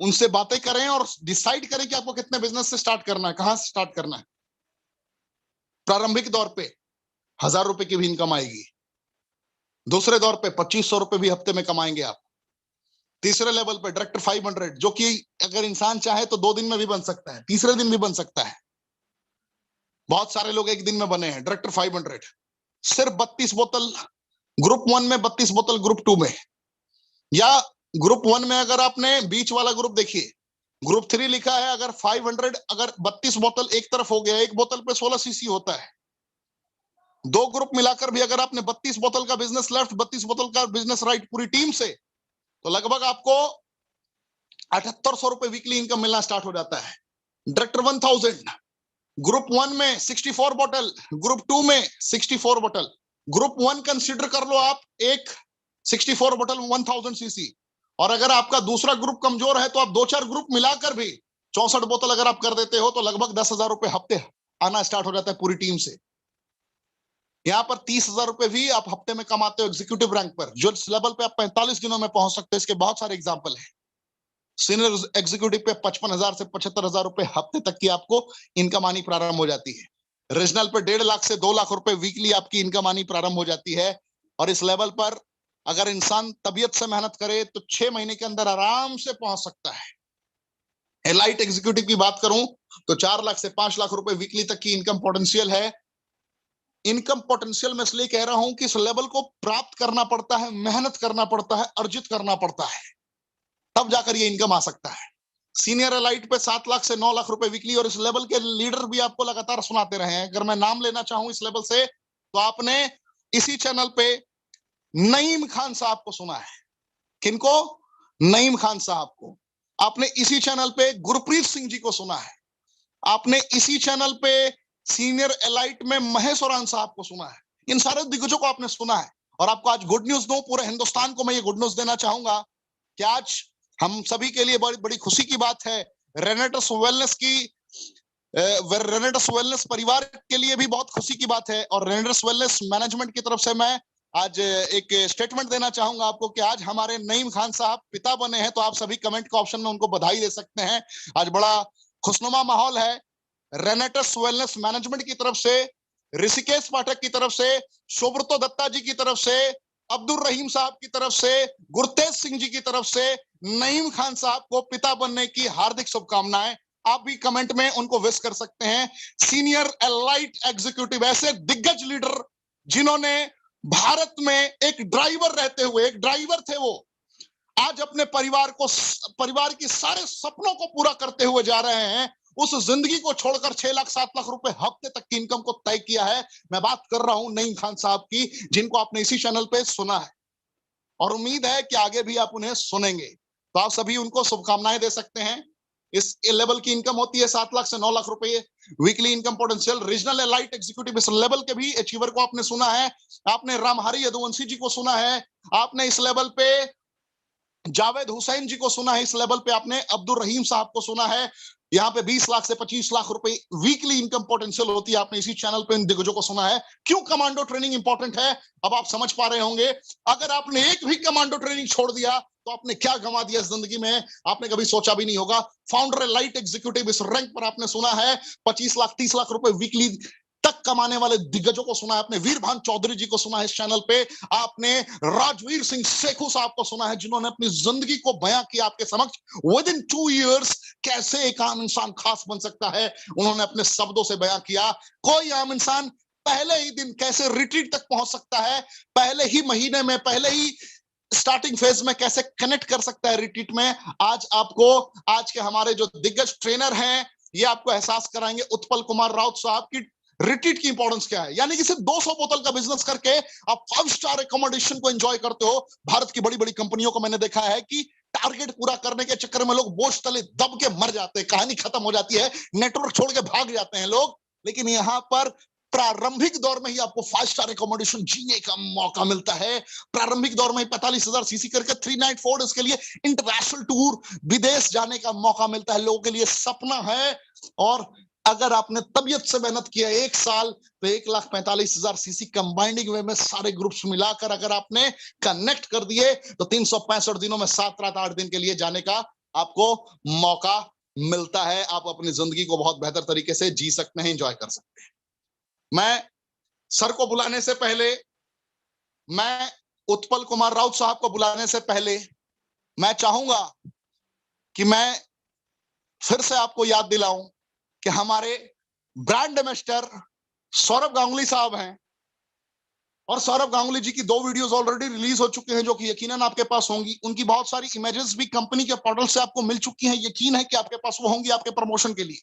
उनसे बातें करें और डिसाइड करें कि आपको कितने बिजनेस से स्टार्ट करना है, कहां से स्टार्ट करना है। प्रारंभिक दौर पे 1000 रुपए की भी इनकम आएगी, दूसरे दौर पे 2500 रुपए भी हफ्ते में कमाएंगे आप, तीसरे लेवल पे डायरेक्टर 500, जो कि अगर इंसान चाहे तो 2 दिन में भी बन सकता है, तीसरे दिन भी बन सकता है। बहुत सारे लोग एक दिन में बने हैं डायरेक्टर 500। सिर्फ 32 बोतल ग्रुप 1 में, 32 बोतल ग्रुप 2 में, या ग्रुप 1 में अगर आपने बीच वाला ग्रुप देखिए, ग्रुप 3 लिखा है, अगर 500, अगर 32 बोतल एक तरफ हो गया, एक बोतल पे 16 सीसी होता है। 2 ग्रुप मिलाकर भी अगर आपने 32 बोतल का बिजनेस लेफ्ट, 32 बोतल का बिजनेस राइट पूरी टीम से, तो लगभग आपको 7800 रुपए वीकली इनकम मिलना स्टार्ट हो जाता है। डायरेक्टर 1000, ग्रुप 1 में 64 बोतल, ग्रुप 2 में 64 बोतल, ग्रुप 1 कंसीडर कर लो आप, एक 64 बोतल 1000 सीसी। और अगर आपका दूसरा ग्रुप कमजोर है तो आप 2-4 ग्रुप मिलाकर भी 64 बोतल अगर आप कर देते हो तो लगभग 10,000 रुपए हफ्ते आना स्टार्ट हो जाता है पूरी टीम से। यहां पर 30,000 रुपए भी आप हफ्ते में कमाते हो एग्जीक्यूटिव रैंक पर, जो लेवल पे आप 45 दिनों में पहुंच सकते हैं। इसके बहुत सारे एग्जाम्पल है। सीनियर एग्जीक्यूटिव पे 55,000 से 75,000 रुपए हफ्ते तक की आपको इनकम आनी प्रारंभ हो जाती है। रीजनल पे 1.5 लाख से 2 लाख रुपए वीकली आपकी इनकम आनी प्रारंभ हो जाती है। और इस लेवल पर अगर इंसान तबीयत से मेहनत करे तो 6 महीने के अंदर आराम से पहुंच सकता है। एलाइट एग्जीक्यूटिव की बात करूं तो 4 लाख से 5 लाख रुपए वीकली तक की इनकम पोटेंशियल है। इनकम पोटेंशियल मैं इसलिए कह रहा हूं कि इस लेवल को प्राप्त करना पड़ता है, मेहनत करना पड़ता है, अर्जित करना पड़ता है, तब जाकर ये इनकम आ सकता है। सीनियर एलाइट पे 7 लाख से 9 लाख रुपए वीकली, और इस लेवल के लीडर भी आपको लगातार सुनाते रहे हैं। अगर मैं नाम लेना चाहूं इस लेवल से, तो आपने इसी चैनल पे नईम खान साहब को सुना है। किनको? नईम खान साहब को। आपने इसी चैनल पे गुरप्रीत सिंह जी को सुना है। आपने इसी चैनल पे सीनियर एलाइट में महेश औरान साहब को सुना है। इन सारे दिग्गजों को आपने सुना है। और आपको आज गुड न्यूज दूं, पूरे हिंदुस्तान को मैं ये गुड न्यूज देना चाहूंगा कि आज हम सभी के लिए बड़ी बड़ी खुशी की बात है। रेनेटस वेलनेस की रेनेटस वेलनेस परिवार के लिए भी बहुत खुशी की बात है। और रेनेटस वेलनेस मैनेजमेंट की तरफ से मैं आज एक स्टेटमेंट देना चाहूंगा आपको कि आज हमारे नईम खान साहब पिता बने हैं। तो आप सभी कमेंट के ऑप्शन में उनको बधाई दे सकते हैं। आज बड़ा खुशनुमा माहौल है। रेनेटस वेलनेस मैनेजमेंट की तरफ से, ऋषिकेश पाठक की तरफ से, सुब्रतो दत्ता जी की तरफ से, अब्दुल रहीम साहब की तरफ से, गुरतेज सिंह जी की तरफ से नईम खान साहब को पिता बनने की हार्दिक शुभकामनाएं। आप भी कमेंट में उनको विश कर सकते हैं। सीनियर एलाइट एग्जीक्यूटिव, ऐसे दिग्गज लीडर जिन्होंने भारत में एक ड्राइवर रहते हुए, एक ड्राइवर थे वो, आज अपने परिवार की सारे सपनों को पूरा करते हुए जा रहे हैं। उस जिंदगी को छोड़कर 6 लाख 7 लाख रुपए हफ्ते तक की इनकम को तय किया है। मैं बात कर रहा हूं नईम खान साहब की, जिनको आपने इसी चैनल पे सुना है और उम्मीद है कि आगे भी आप उन्हें सुनेंगे। तो आप सभी उनको शुभकामनाएं दे सकते हैं। इस लेवल की इनकम होती है 7 लाख से 9 लाख रुपए weekly income potential. Regional elite executive इस लेवल के भी अचीवर को आपने सुना है। आपने रामहरि यदुवंशी जी को सुना है। आपने इस लेवल पे जावेद हुसैन जी को सुना है। इस लेवल पे आपने अब्दुल रहीम साहब को सुना है। यहाँ पे 20 लाख से 25 लाख रुपए वीकली इनकम पोटेंशियल होती है। आपने इसी चैनल पे इन दिग्गजों को सुना है। क्यों कमांडो ट्रेनिंग इंपॉर्टेंट है, अब आप समझ पा रहे होंगे। अगर आपने एक भी कमांडो ट्रेनिंग छोड़ दिया तो आपने क्या गंवा दिया जिंदगी में, आपने कभी सोचा भी नहीं होगा। फाउंडर एलाइट एग्जीक्यूटिव इस रैंक पर आपने सुना है। 25 लाख 30 लाख रुपए वीकली तक कमाने वाले दिग्गजों को सुना है। आपने वीरभान चौधरी जी को सुना है इस चैनल पे। आपने राजवीर सिंह सेखू साहब को सुना है, जिन्होंने अपनी जिंदगी को बयां किया आपके समक्ष। विद इन 2 इयर्स कैसे एक आम इंसान खास बन सकता है, उन्होंने अपने शब्दों से बयां किया। कोई आम इंसान पहले ही दिन कैसे रिट्रीट तक पहुंच सकता है, पहले ही महीने में, पहले ही स्टार्टिंग फेज में कैसे कनेक्ट कर सकता है रिट्रीट में, आज आपको आज के हमारे जो दिग्गज ट्रेनर हैं ये आपको एहसास कराएंगे। उत्पल कुमार राउत साहब की रिट्रीट की इंपॉर्टेंस क्या है, यानी कि सिर्फ 200 बोतल का बिजनेस करके आप 5 स्टार एकोमोडेशन को एंजॉय करते हो। भारत की बड़ी बड़ी कंपनियों को मैंने देखा है कि टारगेट पूरा करने के चक्कर में लोग बोझ तले दब के मर जाते हैं, कहानी खत्म हो जाती है, नेटवर्क छोड़ के भाग जाते हैं लोग। लेकिन यहां पर प्रारंभिक दौर में ही आपको 5 स्टार एकोमोडेशन जीने का मौका मिलता है। प्रारंभिक दौर में ही 45,000 सीसी करके 3 नाइट 4 डेज के लिए इंटरनेशनल टूर, विदेश जाने का मौका मिलता है, लोगों के लिए सपना है। और अगर आपने तबियत से मेहनत किया 1 साल तो 1,45,000 सीसी कंबाइनिंग वे में सारे ग्रुप्स मिलाकर अगर आपने कनेक्ट कर दिए तो 365 दिनों में 7 रात 8 दिन के लिए जाने का आपको मौका मिलता है। आप अपनी जिंदगी को बहुत बेहतर तरीके से जी सकते हैं, एंजॉय कर सकते हैं। मैं सर को बुलाने से पहले, मैं उत्पल कुमार राउत साहब को बुलाने से पहले मैं चाहूंगा कि मैं फिर से आपको याद दिलाऊं कि हमारे ब्रांड एम्बेसडर सौरभ गांगुली साहब हैं, और सौरभ गांगुली जी की 2 वीडियोस ऑलरेडी रिलीज हो चुके हैं जो कि यकीनन आपके पास होंगी। उनकी बहुत सारी इमेजेस भी कंपनी के पोर्टल से आपको मिल चुकी हैं, यकीन है कि आपके पास वो होंगी आपके प्रमोशन के लिए।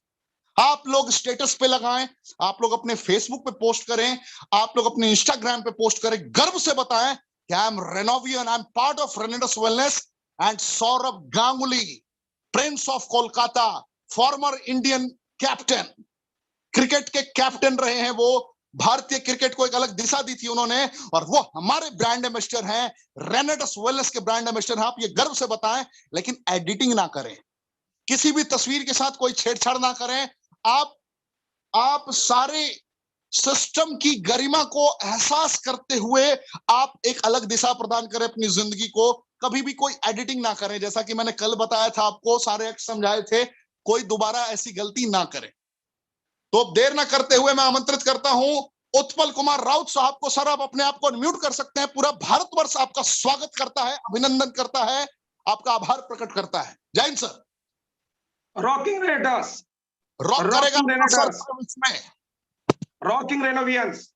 आप लोग स्टेटस पे लगाएं, आप लोग अपने फेसबुक पे पोस्ट करें, आप लोग अपने इंस्टाग्राम पे पोस्ट करें, गर्व से बताएं कि I am Renovian, I am part of Renatus wellness and Sourav Ganguly, prince of Kolkata, former Indian captain, cricket के कैप्टन रहे हैं वो, भारतीय क्रिकेट को एक अलग दिशा दी थी उन्होंने, और वो हमारे ब्रांड एम्बेसडर हैं, रेनेडस वेलनेस के ब्रांड एम्बेसडर हैं। आप ये गर्व से बताएं, लेकिन एडिटिंग ना करें, किसी भी तस्वीर के साथ कोई छेड़छाड़ ना करें। आप सारे सिस्टम की गरिमा को एहसास करते हुए आप एक अलग दिशा प्रदान करें अपनी जिंदगी को। कभी भी कोई एडिटिंग ना करें, जैसा कि मैंने कल बताया था आपको, सारे एक्ट समझाए थे, कोई दोबारा ऐसी गलती ना करें। तो अब देर ना करते हुए मैं आमंत्रित करता हूं उत्पल कुमार राउत साहब को। सर आप अपने आप को अनम्यूट कर सकते हैं। पूरा भारतवर्ष आपका स्वागत करता है, अभिनंदन करता है, आपका आभार प्रकट करता है। जय Hind sir. Rocking readers, rock करेगा रॉकिंग रेनोवर्स, में रॉकिंग रेनोवियंस।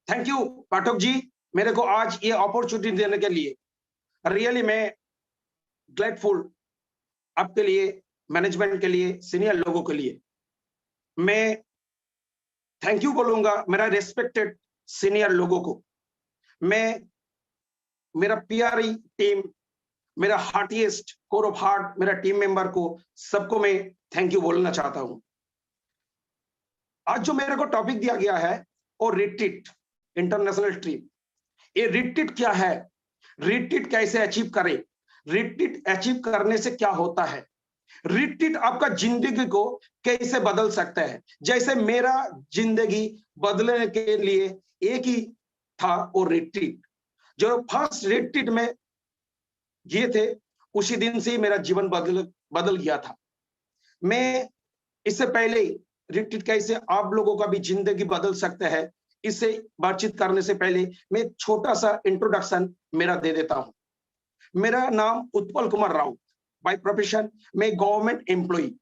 थैंक यू पाठक जी, मेरे को आज ये अपॉर्चुनिटी देने के लिए रियली मैं ग्लेटफुल, आपके लिए, मैनेजमेंट के लिए, सीनियर लोगों के लिए मैं थैंक यू बोलूंगा। मेरा रेस्पेक्टेड सीनियर लोगों को, मैं मेरा पीआरई टीम, मेरा हार्टिएस्ट कोर ऑफ हार्ट मेरा टीम मेंबर को, सबको मैं थैंक यू बोलना चाहता हूं। आज जो मेरे को टॉपिक दिया गया है और रिट्रीट, इंटरनेशनल ट्रिप। ये रिट्रीट क्या है, रिट्रीट कैसे अचीव करें, रिट्रीट अचीव करने से क्या होता है, रिट्रीट आपका जिंदगी को कैसे बदल सकता है। जैसे मेरा जिंदगी बदलने के लिए एक ही था और रिट्रीट, जो फर्स्ट रिट्रीट में ये थे, उसी दिन से ही मेरा जीवन बदल गया था। मैं इससे पहले रिट्रीट कैसे आप लोगों का भी जिंदगी बदल सकता है, इससे बातचीत करने से पहले मैं छोटा सा इंट्रोडक्शन मेरा दे देता हूं। मेरा नाम उत्पल कुमार राउत, बाय प्रोफेशन मैं गवर्नमेंट एम्प्लॉई,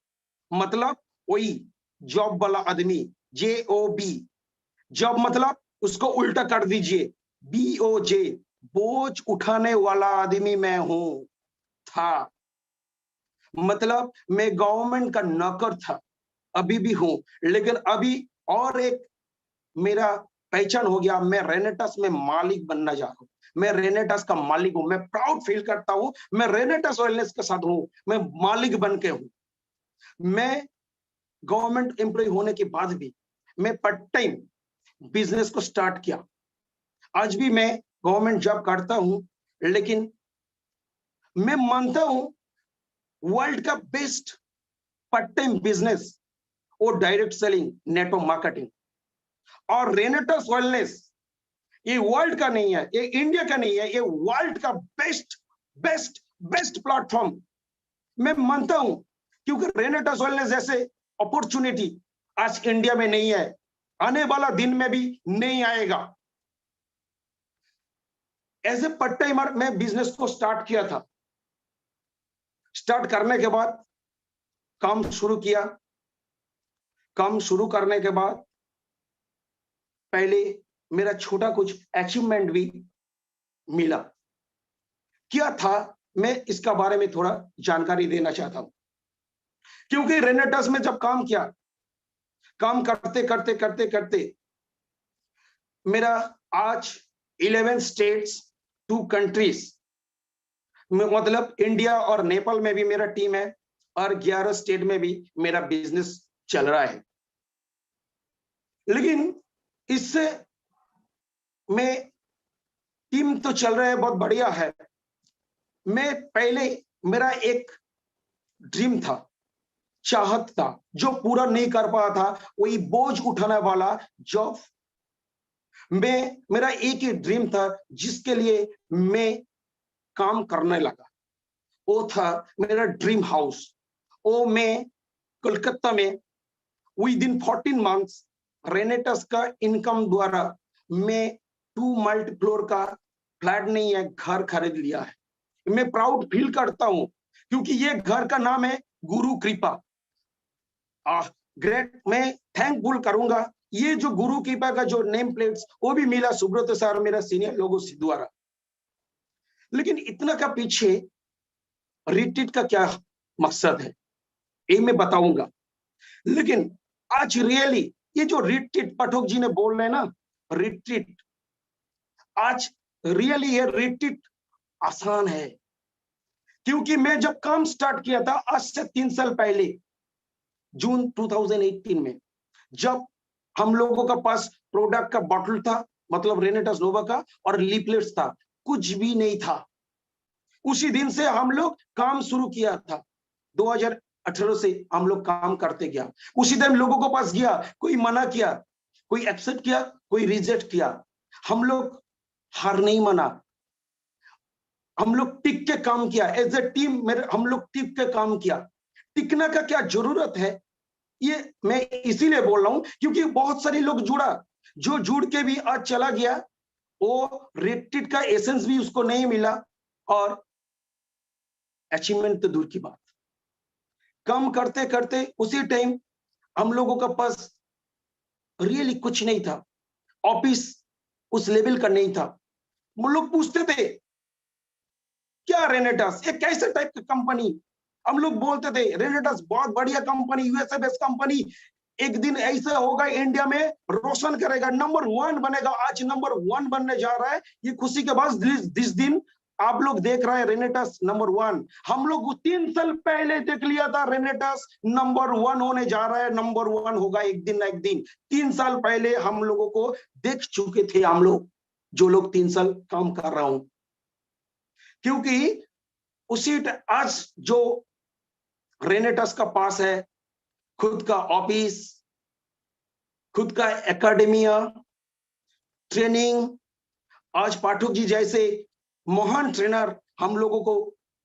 मतलब वही जॉब वाला आदमी, JOB। जॉब मतलब उसको उल्टा कर दीजिए, BOJ, बोझ उठाने वाला आदमी मैं हूं था। मतलब मैं गवर्नमेंट का नौकर था, अभी भी हूं, लेकिन अभी और एक मेरा पहचान हो गया, मैं रेनेटस में मालिक बनना जा रहा हूं। मैं रेनेटस का मालिक हूं, मैं प्राउड फील करता हूं, मैं रेनेटस वेलनेस के साथ हूं, मैं मालिक बन के हूं। मैं गवर्नमेंट एम्प्लॉय होने के बाद भी मैं पार्ट टाइम बिजनेस को स्टार्ट किया। आज भी मैं गवर्नमेंट जॉब करता हूं, लेकिन मैं मानता हूं वर्ल्ड का बेस्ट पार्ट टाइम बिजनेस और डायरेक्ट सेलिंग, नेटवर्क मार्केटिंग। और रेनेटस वेलनेस ये वर्ल्ड का नहीं है, ये इंडिया का नहीं है, ये वर्ल्ड का बेस्ट बेस्ट बेस्ट प्लेटफॉर्म मैं मानता हूं, क्योंकि रेनेटस वेलनेस जैसे अपॉर्चुनिटी आज इंडिया में नहीं है, आने वाला दिन में भी नहीं आएगा। एज ए पार्ट टाइमर मैं बिजनेस को स्टार्ट किया था। स्टार्ट करने के बाद काम शुरू किया। काम शुरू करने के बाद पहले मेरा छोटा कुछ अचीवमेंट भी मिला। क्या था, मैं इसका बारे में थोड़ा जानकारी देना चाहता हूं। क्योंकि रेनेटस में जब काम किया, काम करते करते करते करते मेरा आज 11 स्टेट्स 2 कंट्रीज, मतलब इंडिया और नेपाल में भी मेरा टीम है और 11 स्टेट में भी मेरा बिजनेस चल रहा है। लेकिन इससे मैं, टीम तो चल रहा है, बहुत बढ़िया है। मैं पहले, मेरा एक ड्रीम था, चाहत था, जो पूरा नहीं कर पाया था, वही बोझ उठाने वाला जॉब। मेरा एक ही ड्रीम था जिसके लिए मैं काम करने लगा, वो था मेरा ड्रीम हाउस। वो मैं कोलकाता में विद इन 14 मंथ्स रेनेटस का इनकम द्वारा मैं 2 मल्टीफ्लोर का फ्लैट नहीं है, घर खरीद लिया है। मैं प्राउड फील करता हूं क्योंकि ये घर का नाम है गुरु कृपा। ग्रेट, मैं थैंकफुल करूंगा। ये जो गुरु कृपा का जो नेम प्लेट्स, वो भी मिला सुब्रत सर, मेरा सीनियर लोगों से द्वारा। लेकिन इतना का पीछे रिट्रीट का क्या मकसद है, ये मैं बताऊंगा। लेकिन आज रियली ये जो रिट्रीट पाठक जी ने बोल रहे हैं ना, रिट्रीट, आज रियली ये रिट्रीट आसान है। क्योंकि मैं जब काम स्टार्ट किया था आज से 3 साल पहले, जून 2018 में, जब हम लोगों का पास प्रोडक्ट का बॉटल था, मतलब रेनेटस नोवा का, और लीफलेट्स था, कुछ भी नहीं था। उसी दिन से हम लोग काम शुरू किया था। 2018 से हम लोग काम करते गया। उसी टाइम लोगों को पास गया, कोई मना किया, कोई एक्सेप्ट किया, कोई रिजेक्ट किया। हम लोग हार नहीं माना, हम लोग टिक के काम किया। एज ए टीम मेरे हम लोग टिक के काम किया। टिकने का क्या जरूरत है, ये मैं इसीलिए बोल रहा हूं क्योंकि बहुत सारे लोग जुड़ा, जो जुड़ के भी आज चला गया, वो रिट्रीट का एसेंस भी उसको नहीं मिला, और अचीवमेंट तो दूर की बात। काम करते करते उसी टाइम हम लोगों का पास रियली कुछ नहीं था, ऑफिस उस लेवल का नहीं था। वो लोग पूछते थे क्या रेनेटस, ये कैसे टाइप की कंपनी। हम लोग बोलते थे रेनेटस बहुत बढ़िया कंपनी, यूएसए बेस्ड कंपनी, एक दिन ऐसा होगा इंडिया में रोशन करेगा, नंबर 1 बनेगा। आज नंबर 1 बनने जा रहा है। ये खुशी के बाद जिस दिन आप लोग देख रहे हैं रेनेटस नंबर 1, हम लोग 3 साल पहले देख लिया था रेनेटस नंबर 1 होने जा रहा है, नंबर 1 होगा एक दिन ना एक दिन। 3 साल पहले हम लोगों को देख चुके थे, हम लोग जो लोग 3 साल काम कर रहा हूं। क्योंकि उसी आज जो रेनेटस का पास है खुद का ऑफिस, खुद का एकेडमिया, ट्रेनिंग, आज पाठक जी जैसे महान ट्रेनर हम लोगों को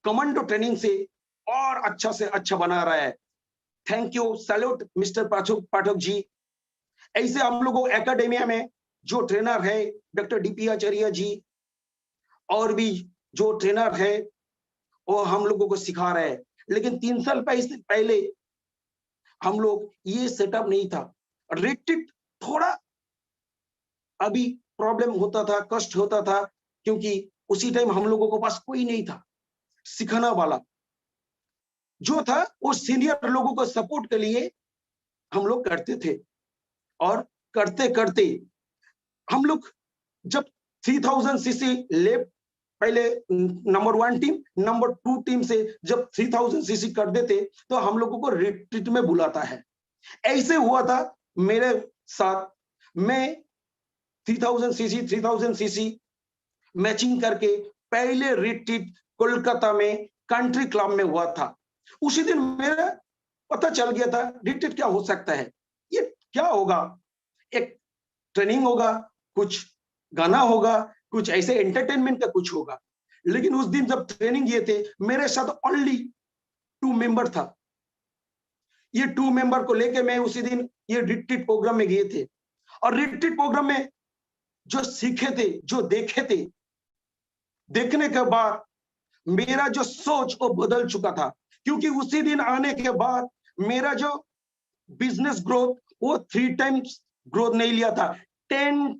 कमांडो ट्रेनिंग से और अच्छा से अच्छा बना रहा है। Thank you, salute mister Pathak ji. ऐसे हम लोगों एकेडमिया में जो ट्रेनर है डॉक्टर डीपी आचार्य जी, और भी जो ट्रेनर है वो हम लोगों को सिखा रहे हैं। लेकिन 3 साल पहले हम लोग ये सेटअप नहीं था। रिट्रीट थोड़ा अभी प्रॉब्लम होता था, कष्ट होता था, क्योंकि उसी टाइम हम लोगों के पास कोई नहीं था सिखाना वाला। जो था वो सीनियर लोगों को सपोर्ट के लिए हम लोग करते थे, और करते करते हम लोग जब 3000 सीसी लेफ्ट, पहले नंबर 1 टीम, नंबर 2 टीम से जब 3000 सीसी कर देते तो हम लोगों को रिट्रीट में बुलाता है। ऐसे हुआ था मेरे साथ। मैं 3000 सीसी मैचिंग करके पहले रिट्रीट कोलकाता में कंट्री क्लब में हुआ था। उसी दिन मेरा पता चल गया था रिट्रीट क्या हो सकता है, ये क्या होगा, एक ट्रेनिंग होगा, कुछ गाना होगा, कुछ ऐसे एंटरटेनमेंट का कुछ होगा। लेकिन उस दिन जब ट्रेनिंग किए थे मेरे साथ ओनली 2 मेंबर था। ये 2 मेंबर को लेके मैं उसी दिन ये रिट्रीट प्रोग्राम में गए थे, और रिट्रीट प्रोग्राम में जो सीखे थे, जो देखे थे, देखने के बाद मेरा जो सोच वो बदल चुका था। क्योंकि उसी दिन आने के बाद मेरा जो बिजनेस ग्रोथ वो 3 टाइम्स ग्रोथ नहीं लिया था, 10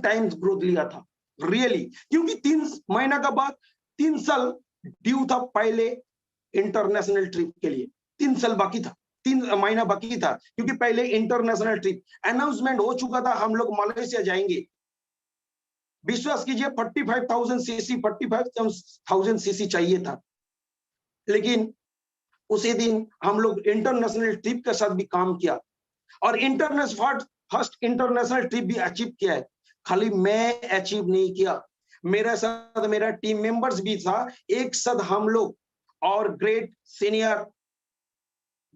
टाइम्स ग्रोथ लिया था। रियली, क्योंकि 3 महीना का बाद 3 साल ड्यू था पहले इंटरनेशनल ट्रिप के लिए। 3 साल बाकी था, 3 महीना बाकी था, क्योंकि पहले इंटरनेशनल ट्रिप अनाउंसमेंट हो चुका था, हम लोग मलेशिया जाएंगे। विश्वास कीजिए 45,000 सीसी 45,000 सीसी चाहिए था, लेकिन उसी दिन हम लोग इंटरनेशनल ट्रिप के साथ भी काम किया और इंटरनेशनल फर्स्ट इंटरनेशनल ट्रिप भी अचीव किया है। खाली मैं अचीव नहीं किया, मेरे साथ मेरा टीम मेंबर्स भी था, एक साथ हम लोग, और ग्रेट सीनियर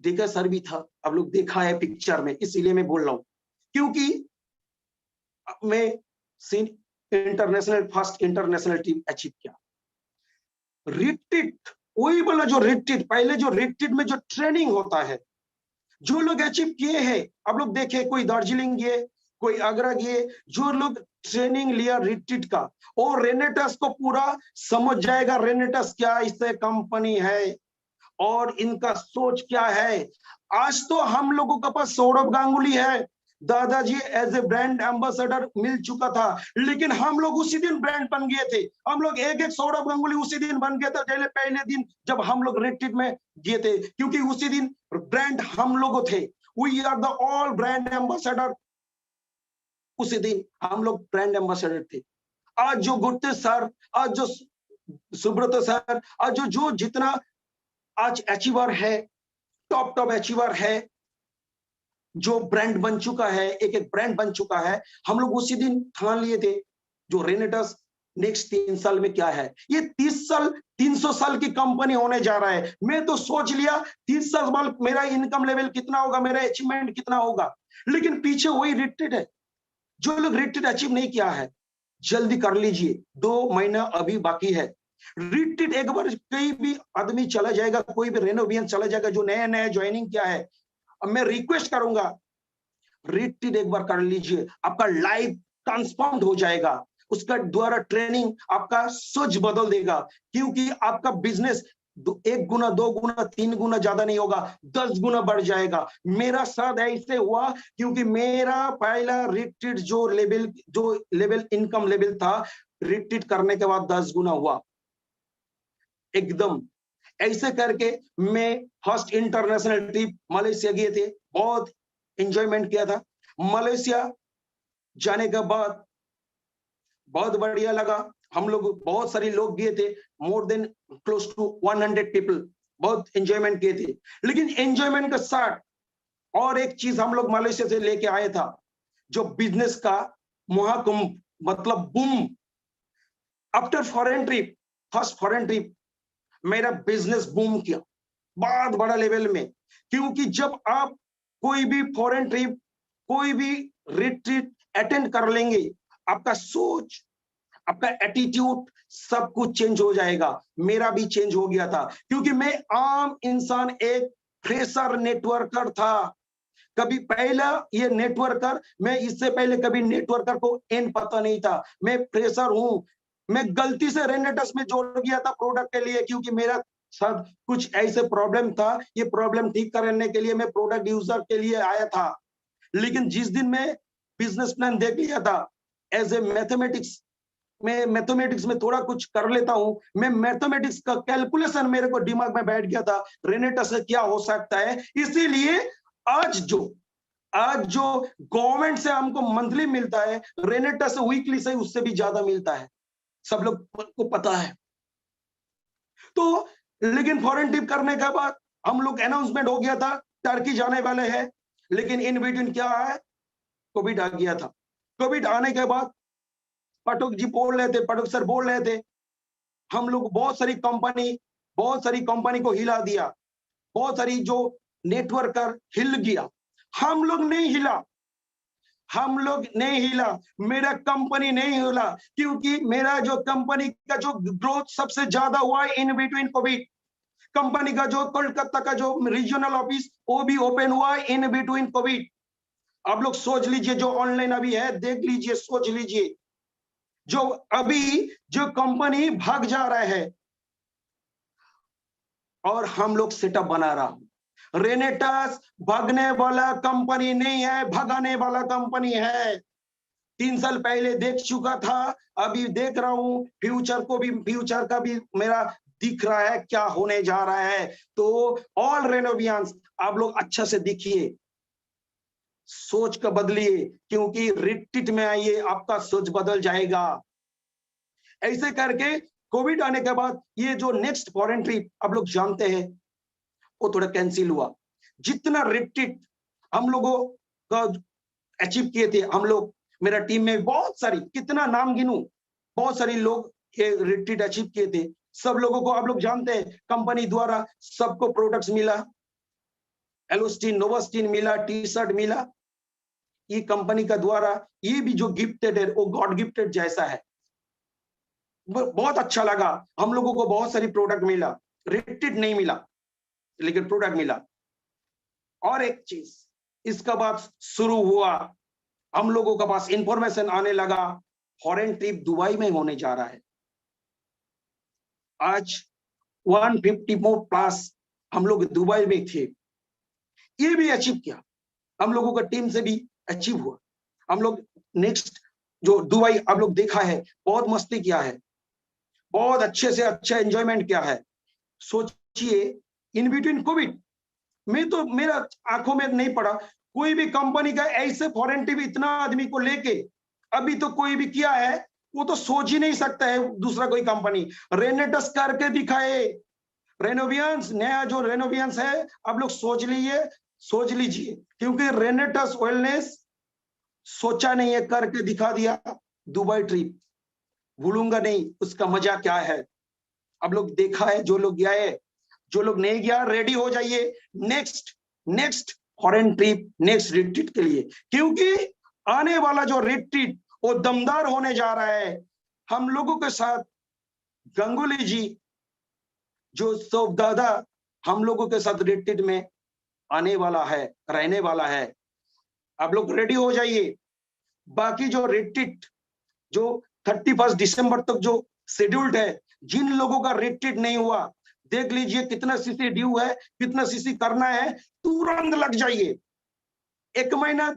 डीके सर भी था। आप लोग देखा है पिक्चर में, इसीलिए मैं बोल रहा हूं, क्योंकि मैं international first international team achieve किया। रिट्रीट, वही बोला जो रिट्रीट, पहले जो रिट्रीट में जो ट्रेनिंग होता है, जो लोग अचीव किए हैं, आप लोग देखे, कोई दार्जिलिंग गए, कोई आगरा गए, जो लोग ट्रेनिंग लिया रिट्रीट का, और रेनेटस को पूरा समझ जाएगा, रेनेटस क्या इससे कंपनी है और इनका सोच क्या है। आज तो हम लोगों के पास सौरभ गांगुली है, दादाजी एज ए ब्रांड एम्बेसडर मिल चुका था, लेकिन हम लोग उसी दिन ब्रांड बन गए थे। हम लोग एक एक सौरभ गांगुली उसी दिन बन गया था, पहले दिन जब हम लोग रिट्रीट में गए थे, क्योंकि उसी दिन ब्रांड हम लोग थे। We are the all brand ambassador, उसी दिन हम लोग ब्रांड एम्बेसडर थे। आज जो गुट्टे सर, आज जो सुब्रत सर, आज जो जितना आज अचीवर है, टॉप अचीवर है, जो ब्रांड बन चुका है, एक एक ब्रांड बन चुका है, हम लोग उसी दिन ठान लिए थे जो रेनेटस नेक्स्ट 3 साल में क्या है, ये 30 साल 300 साल की कंपनी होने जा रहा है। मैं तो सोच लिया 30 साल बाद मेरा इनकम लेवल कितना होगा, मेरा अचीवमेंट कितना होगा, लेकिन पीछे वही रिट्रीट है। जो लोग रिट्रीट अचीव नहीं किया है, जल्दी कर लीजिए, 2 महीना अभी बाकी है। रिट्रीट एक बार कोई भी आदमी चला जाएगा, कोई भी रेनोवियन चला जाएगा जो नया नया ज्वाइनिंग किया है, अब मैं रिक्वेस्ट करूंगा रिट्रीट एक बार कर लीजिए, आपका लाइफ ट्रांसफॉर्म हो जाएगा। उसका द्वारा ट्रेनिंग आपका सोच बदल देगा, क्योंकि आपका बिजनेस 1 गुना 2 गुना 3 गुना ज्यादा नहीं होगा, 10 गुना बढ़ जाएगा। मेरा साथ ऐसे हुआ क्योंकि मेरा पहला रिट्रीट जो लेवल इनकम लेवल था, रिट्रीट करने के बाद 10 गुना हुआ एकदम। ऐसे करके मैं फर्स्ट इंटरनेशनल ट्रिप मलेशिया गए थे, बहुत एंजॉयमेंट किया था। मलेशिया जाने के बाद बहुत बढ़िया लगा, हम लोग बहुत सारे लोग गए थे, more than close to 100 people, बहुत एंजॉयमेंट किए थे। लेकिन एंजॉयमेंट के साथ और एक चीज हम लोग मलेशिया से लेके आए था, जो बिजनेस का महाकुंभ, मतलब boom. After foreign trip, first foreign trip, मेरा बिजनेस बूम किया बहुत बड़ा लेवल में, क्योंकि जब आप कोई भी फॉरेन ट्रिप, कोई भी रिट्रीट अटेंड कर लेंगे, आपका सोच, आपका एटीट्यूड, सब कुछ चेंज हो जाएगा। मेरा भी चेंज हो गया था, क्योंकि मैं आम इंसान, एक फ्रेशर नेटवर्कर था। कभी पहला ये नेटवर्कर, मैं इससे पहले कभी नेटवर्कर को एन पता नहीं था, मैं फ्रेशर हूं। मैं गलती से रेनेटस में जोड़ गया था प्रोडक्ट के लिए, क्योंकि मेरा साथ कुछ ऐसे प्रॉब्लम था, ये प्रॉब्लम ठीक करने के लिए मैं प्रोडक्ट यूजर के लिए आया था। लेकिन जिस दिन मैं बिजनेस प्लान देख लिया था, एज ए मैथमेटिक्स, मैं मैथमेटिक्स में थोड़ा कुछ कर लेता हूं, मैं मैथमेटिक्स का कैलकुलेशन मेरे को दिमाग में बैठ गया था, रेनेटस से क्या हो सकता है। इसीलिए आज जो गवर्नमेंट से हमको मंथली मिलता है, रेनेटस से वीकली से उससे भी ज्यादा मिलता है, सब लोग को पता है। तो लेकिन फॉरेन ट्रिप करने के बाद हम लोग अनाउंसमेंट हो गया था टर्की जाने वाले हैं, लेकिन इन बिटवीन क्या है, कोविड आ गया था। कोविड आने के बाद पटुक जी बोल रहे थे, पटुक सर बोल रहे थे, हम लोग बहुत सारी कंपनी को हिला दिया, बहुत सारी जो नेटवर्कर हिल गया, हम लोग नहीं हिला, मेरा कंपनी नहीं हिला, क्योंकि मेरा जो कंपनी का जो ग्रोथ सबसे ज्यादा हुआ इन बिटवीन कोविड। कंपनी का जो कोलकाता का जो रीजनल ऑफिस, वो भी ओपन हुआ इन बिटवीन कोविड। आप लोग सोच लीजिए, जो ऑनलाइन अभी है देख लीजिए, सोच लीजिए, जो अभी जो कंपनी भाग जा रहा है और हम लोग सेटअप बना रहा हूं। रेनेटस भागने वाला कंपनी नहीं है, भगाने वाला कंपनी है, 3 साल पहले देख चुका था, अभी देख रहा हूं, फ्यूचर का भी मेरा दिख रहा है क्या होने जा रहा है। तो ऑल रेनोवियंस, आप लोग अच्छा से देखिए, सोच का बदलिए, क्योंकि रिट्रीट में आइए, आपका सोच बदल जाएगा। ऐसे करके कोविड आने के बाद ये जो नेक्स्ट फॉरेन ट्रिप आप लोग जानते हैं वो थोड़ा कैंसिल हुआ। जितना रिट्रीट हम लोगों का अचीव किए थे, हम लोग, मेरा टीम में बहुत सारी, कितना नाम गिनूं, बहुत सारी लोग ये रिट्रीट अचीव किए थे। सब लोगों को आप लोग जानते हैं, कंपनी द्वारा सबको प्रोडक्ट्स मिला, एलोस्टीन, नोवास्टीन मिला, टी शर्ट मिला। ये कंपनी का द्वारा ये भी जो गिफ्टेड है वो गॉड गिफ्टेड जैसा है। बहुत अच्छा लगा, हम लोगों को बहुत सारी प्रोडक्ट मिला, रिट्रीट नहीं मिला लेकिन प्रोडक्ट मिला। और एक चीज, इसका बाद शुरू हुआ, हम लोगों के पास इंफॉर्मेशन आने लगा, फॉरेन ट्रिप दुबई में होने जा रहा है। आज 154+ हम लोग दुबई में थे, ये भी अचीव किया, हम लोगों का टीम से भी अचीव हुआ। हम लोग नेक्स्ट जो दुबई आप लोग देखा है, बहुत मस्ती किया है, बहुत अच्छे से अच्छा एंजॉयमेंट किया है। सोचिए, इन बिटवीन कोविड में तो मेरा आंखों में नहीं पड़ा कोई भी कंपनी का ऐसे फॉरेन ट्रिप इतना आदमी को लेके अभी तो कोई भी किया है, वो तो सोच ही नहीं सकता है दूसरा कोई कंपनी। रेनेटस करके दिखाए, रेनोवियंस, नया जो रेनोवियंस है, आप लोग सोच लीजिए, क्योंकि रेनेटस वेलनेस सोचा नहीं है, करके दिखा दिया। दुबई ट्रिप भूलूंगा नहीं, उसका मजा क्या है। आप लोग देखा है, जो लोग गया है, जो लोग नहीं गया, रेडी हो जाइए next foreign trip, next retreat के लिए, क्योंकि आने वाला जो रिट्रीट वो दमदार होने जा रहा है। हम लोगों के साथ गंगुली जी, जो सब दादा हम लोगों के साथ रिट्रीट में आने वाला है, रहने वाला है। आप लोग रेडी हो जाइए। बाकी जो रिट्रीट जो 31 दिसंबर तक जो शेड्यूल्ड है, जिन लोगों का रिट्रीट नहीं हुआ, देख लीजिए कितना सीसी ड्यू है, कितना सीसी करना है, तुरंत लग जाइए। 1 महीना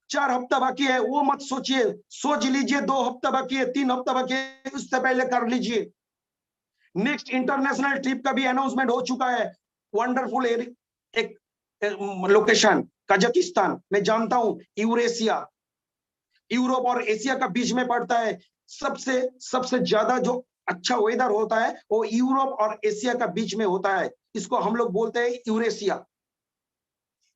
4 हफ्ता बाकी है वो मत सोचिए, सोच लीजिए 2 हफ्ता बाकी है, 3 हफ्ता बाकी है, उससे पहले कर लीजिए। नेक्स्ट इंटरनेशनल ट्रिप का भी अनाउंसमेंट हो चुका है। वंडरफुल एक लोकेशन कजाकिस्तान, मैं जानता हूं, यूरेशिया, यूरोप और एशिया का बीच में पड़ता है। सबसे ज्यादा जो अच्छा वेदर होता है वो यूरोप और एशिया का बीच में होता है, इसको हम लोग बोलते हैं यूरेशिया।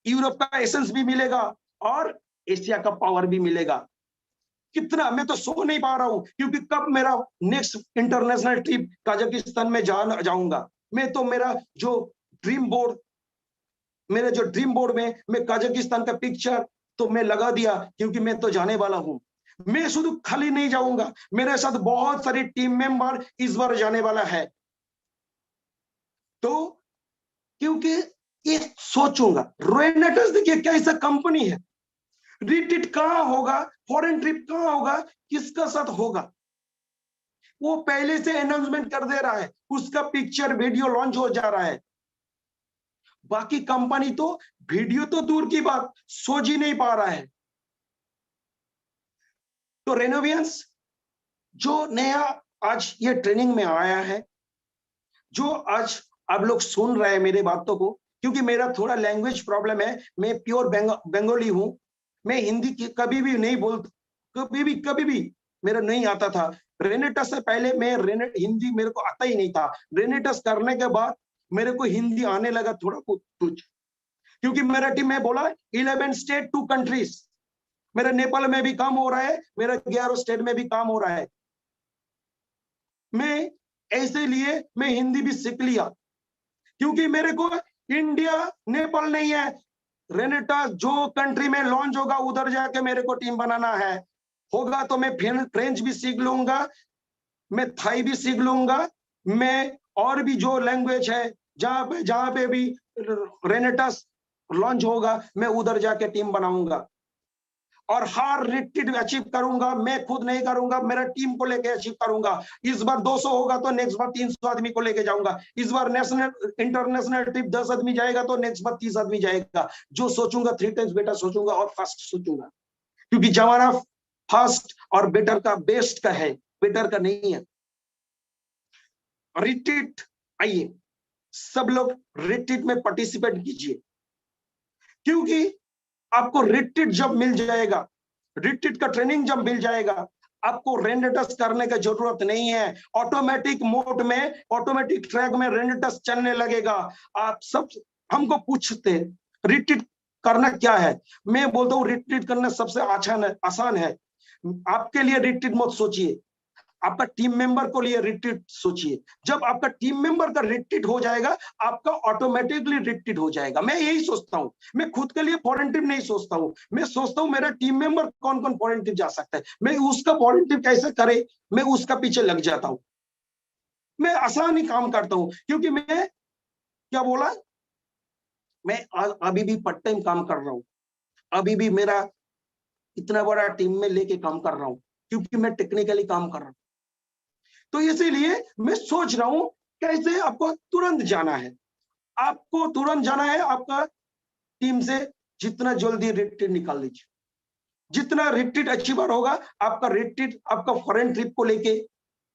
यूरोप का एसेंस भी मिलेगा और एशिया का पावर भी मिलेगा। कितना, मैं तो सो नहीं पा रहा हूं, क्योंकि कब मेरा नेक्स्ट इंटरनेशनल ट्रिप कजाकिस्तान में जाऊंगा। मैं तो मेरा जो ड्रीम बोर्ड में मैं कजाकिस्तान का पिक्चर तो मैं लगा दिया, क्योंकि मैं तो जाने वाला हूं। मैं शुद्ध खाली नहीं जाऊंगा, मेरे साथ बहुत सारी टीम मेंबर इस बार जाने वाला है। तो क्योंकि ये सोचूंगा, रेनेटस देखिए कैसा कंपनी है, रिट्रीट कहां होगा, फॉरेन ट्रिप कहां होगा, किसका साथ होगा, वो पहले से अनाउंसमेंट कर दे रहा है, उसका पिक्चर वीडियो लॉन्च हो जा रहा है। बाकी कंपनी तो वीडियो तो दूर की बात, सोच ही नहीं पा रहा है। तो रेनोवियंस जो नया आज ये ट्रेनिंग में आया है, जो आज आप लोग सुन रहे हैं मेरे बातों को, क्योंकि मेरा थोड़ा लैंग्वेज प्रॉब्लम है, मैं प्योर बंगाली हूं, मैं हिंदी कभी भी नहीं बोलता, कभी भी मेरा नहीं आता था। रेनेटस से पहले मैं हिंदी मेरे को आता ही नहीं था। रेनेटस करने के बाद मेरे को हिंदी आने लगा थोड़ा कुछ, क्योंकि मेरा टीम में बोला 11 स्टेट 2 कंट्रीज, मेरा नेपाल में भी काम हो रहा है, मेरा 11 स्टेट में भी काम हो रहा है। मैं ऐसे लिए मैं हिंदी भी सीख लिया, क्योंकि मेरे को इंडिया नेपाल नहीं है, रेनेटस जो कंट्री में लॉन्च होगा उधर जाके मेरे को टीम बनाना है। होगा तो मैं फ्रेंच भी सीख लूंगा, मैं थाई भी सीख लूंगा, मैं और भी जो लैंग्वेज है जहां पे भी रेनेटस लॉन्च होगा मैं उधर जाके टीम बनाऊंगा, और हर रिट्रीट अचीव करूंगा। मैं खुद नहीं करूंगा, मेरा टीम को लेके अचीव करूंगा। इस बार 200 होगा तो नेक्स्ट बार 300 आदमी को लेके जाऊंगा। इस बार इंटरनेशनल ट्रिप 10 आदमी जाएगा तो नेक्स्ट बार 30 आदमी जाएगा। जो सोचूंगा 3 टाइम्स बेटर सोचूंगा और फास्ट सोचूंगा, क्योंकि जमाना फास्ट और बेटर का, बेस्ट का है, बेटर का नहीं है। रिट्रीट, आइए सब लोग रिट्रीट में पार्टिसिपेट कीजिए, क्योंकि आपको रिट्रीट जब मिल जाएगा, रिट्रीट का ट्रेनिंग जब मिल जाएगा, आपको रेंडटस करने की जरूरत नहीं है। ऑटोमेटिक मोड में, ऑटोमेटिक ट्रैक में रेंडटस चलने लगेगा। आप सब हमको पूछते रिट्रीट करना क्या है, मैं बोलता हूँ रिट्रीट करना सबसे आसान है। आपके लिए रिट्रीट मत सोचिए, आपका टीम मेंबर को लिए रिट्रीट सोचिए। जब आपका टीम मेंबर का रिट्रीट हो जाएगा, आपका ऑटोमेटिकली रिट्रीट हो जाएगा। मैं यही सोचता हूं, मैं खुद के लिए फॉरेन ट्रिप नहीं सोचता हूं, मैं सोचता हूं मेरा टीम मेंबर कौन कौन फॉरेन ट्रिप जा सकता है, मैं उसका फॉरेन ट्रिप कैसे करे, मैं उसका पीछे लग जाता हूं। मैं आसान ही काम करता हूं, क्योंकि मैं क्या बोला, मैं अभी भी पार्ट टाइम काम कर रहा हूं, अभी भी मेरा इतना बड़ा टीम में लेके काम कर रहा हूं, क्योंकि मैं टेक्निकली काम कर रहा हूं। तो इसीलिए मैं सोच रहा हूं कैसे आपको तुरंत जाना है, आपको तुरंत जाना है। आपका टीम से जितना जल्दी रिट्रीट निकाल लीजिए, जितना रिट्रीट अचीवर होगा, आपका रिट्रीट, आपका फॉरेन ट्रिप को लेके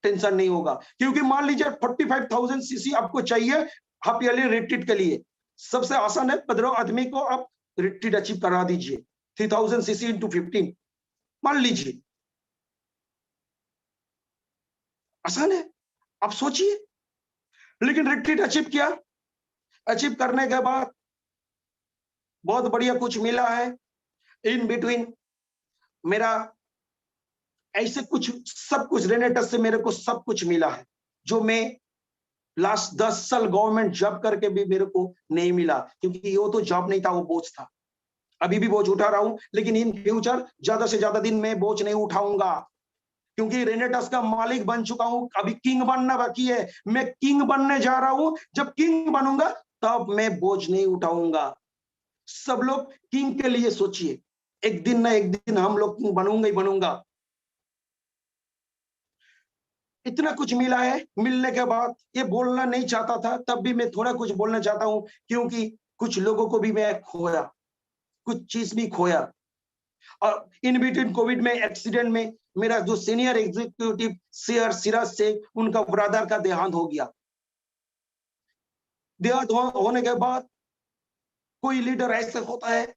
टेंशन नहीं होगा। क्योंकि मान लीजिए 45,000 सीसी आपको चाहिए हाफ ईयरली रिट्रीट के लिए, सबसे आसान है 15 आदमी को आप रिट्रीट अचीव करा दीजिए, 3000 सीसी इंटू 15 मान लीजिए, आसान है, आप सोचिए। लेकिन रिट्रीट अचीव किया, अचीव करने के बाद बहुत बढ़िया कुछ मिला है इन बिटवीन। मेरा ऐसे कुछ सब कुछ रेनेटस से मेरे को सब कुछ मिला है जो मैं लास्ट 10 साल गवर्नमेंट जॉब करके भी मेरे को नहीं मिला, क्योंकि वो तो जॉब नहीं था, वो बोझ था। अभी भी बोझ उठा रहा हूं, लेकिन इन फ्यूचर ज्यादा से ज्यादा दिन मैं बोझ नहीं उठाऊंगा, क्योंकि रेनेटस का मालिक बन चुका हूं। अभी किंग बनना बाकी है, मैं किंग बनने जा रहा हूं। जब किंग बनूंगा तब मैं बोझ नहीं उठाऊंगा। सब लोग किंग के लिए सोचिए, एक दिन ना एक दिन हम लोग किंग बनूंगा ही बनूंगा। इतना कुछ मिला है, मिलने के बाद ये बोलना नहीं चाहता था, तब भी मैं थोड़ा कुछ बोलना चाहता हूं, क्योंकि कुछ लोगों को भी मैं खोया, कुछ चीज भी खोया। और इन बिटवीन कोविड में, एक्सीडेंट में, मेरा जो सीनियर एग्जीक्यूटिव शेयर सिराज से, उनका ब्रदर का देहांत हो गया। देहांत होने के बाद कोई लीडर ऐसा होता है,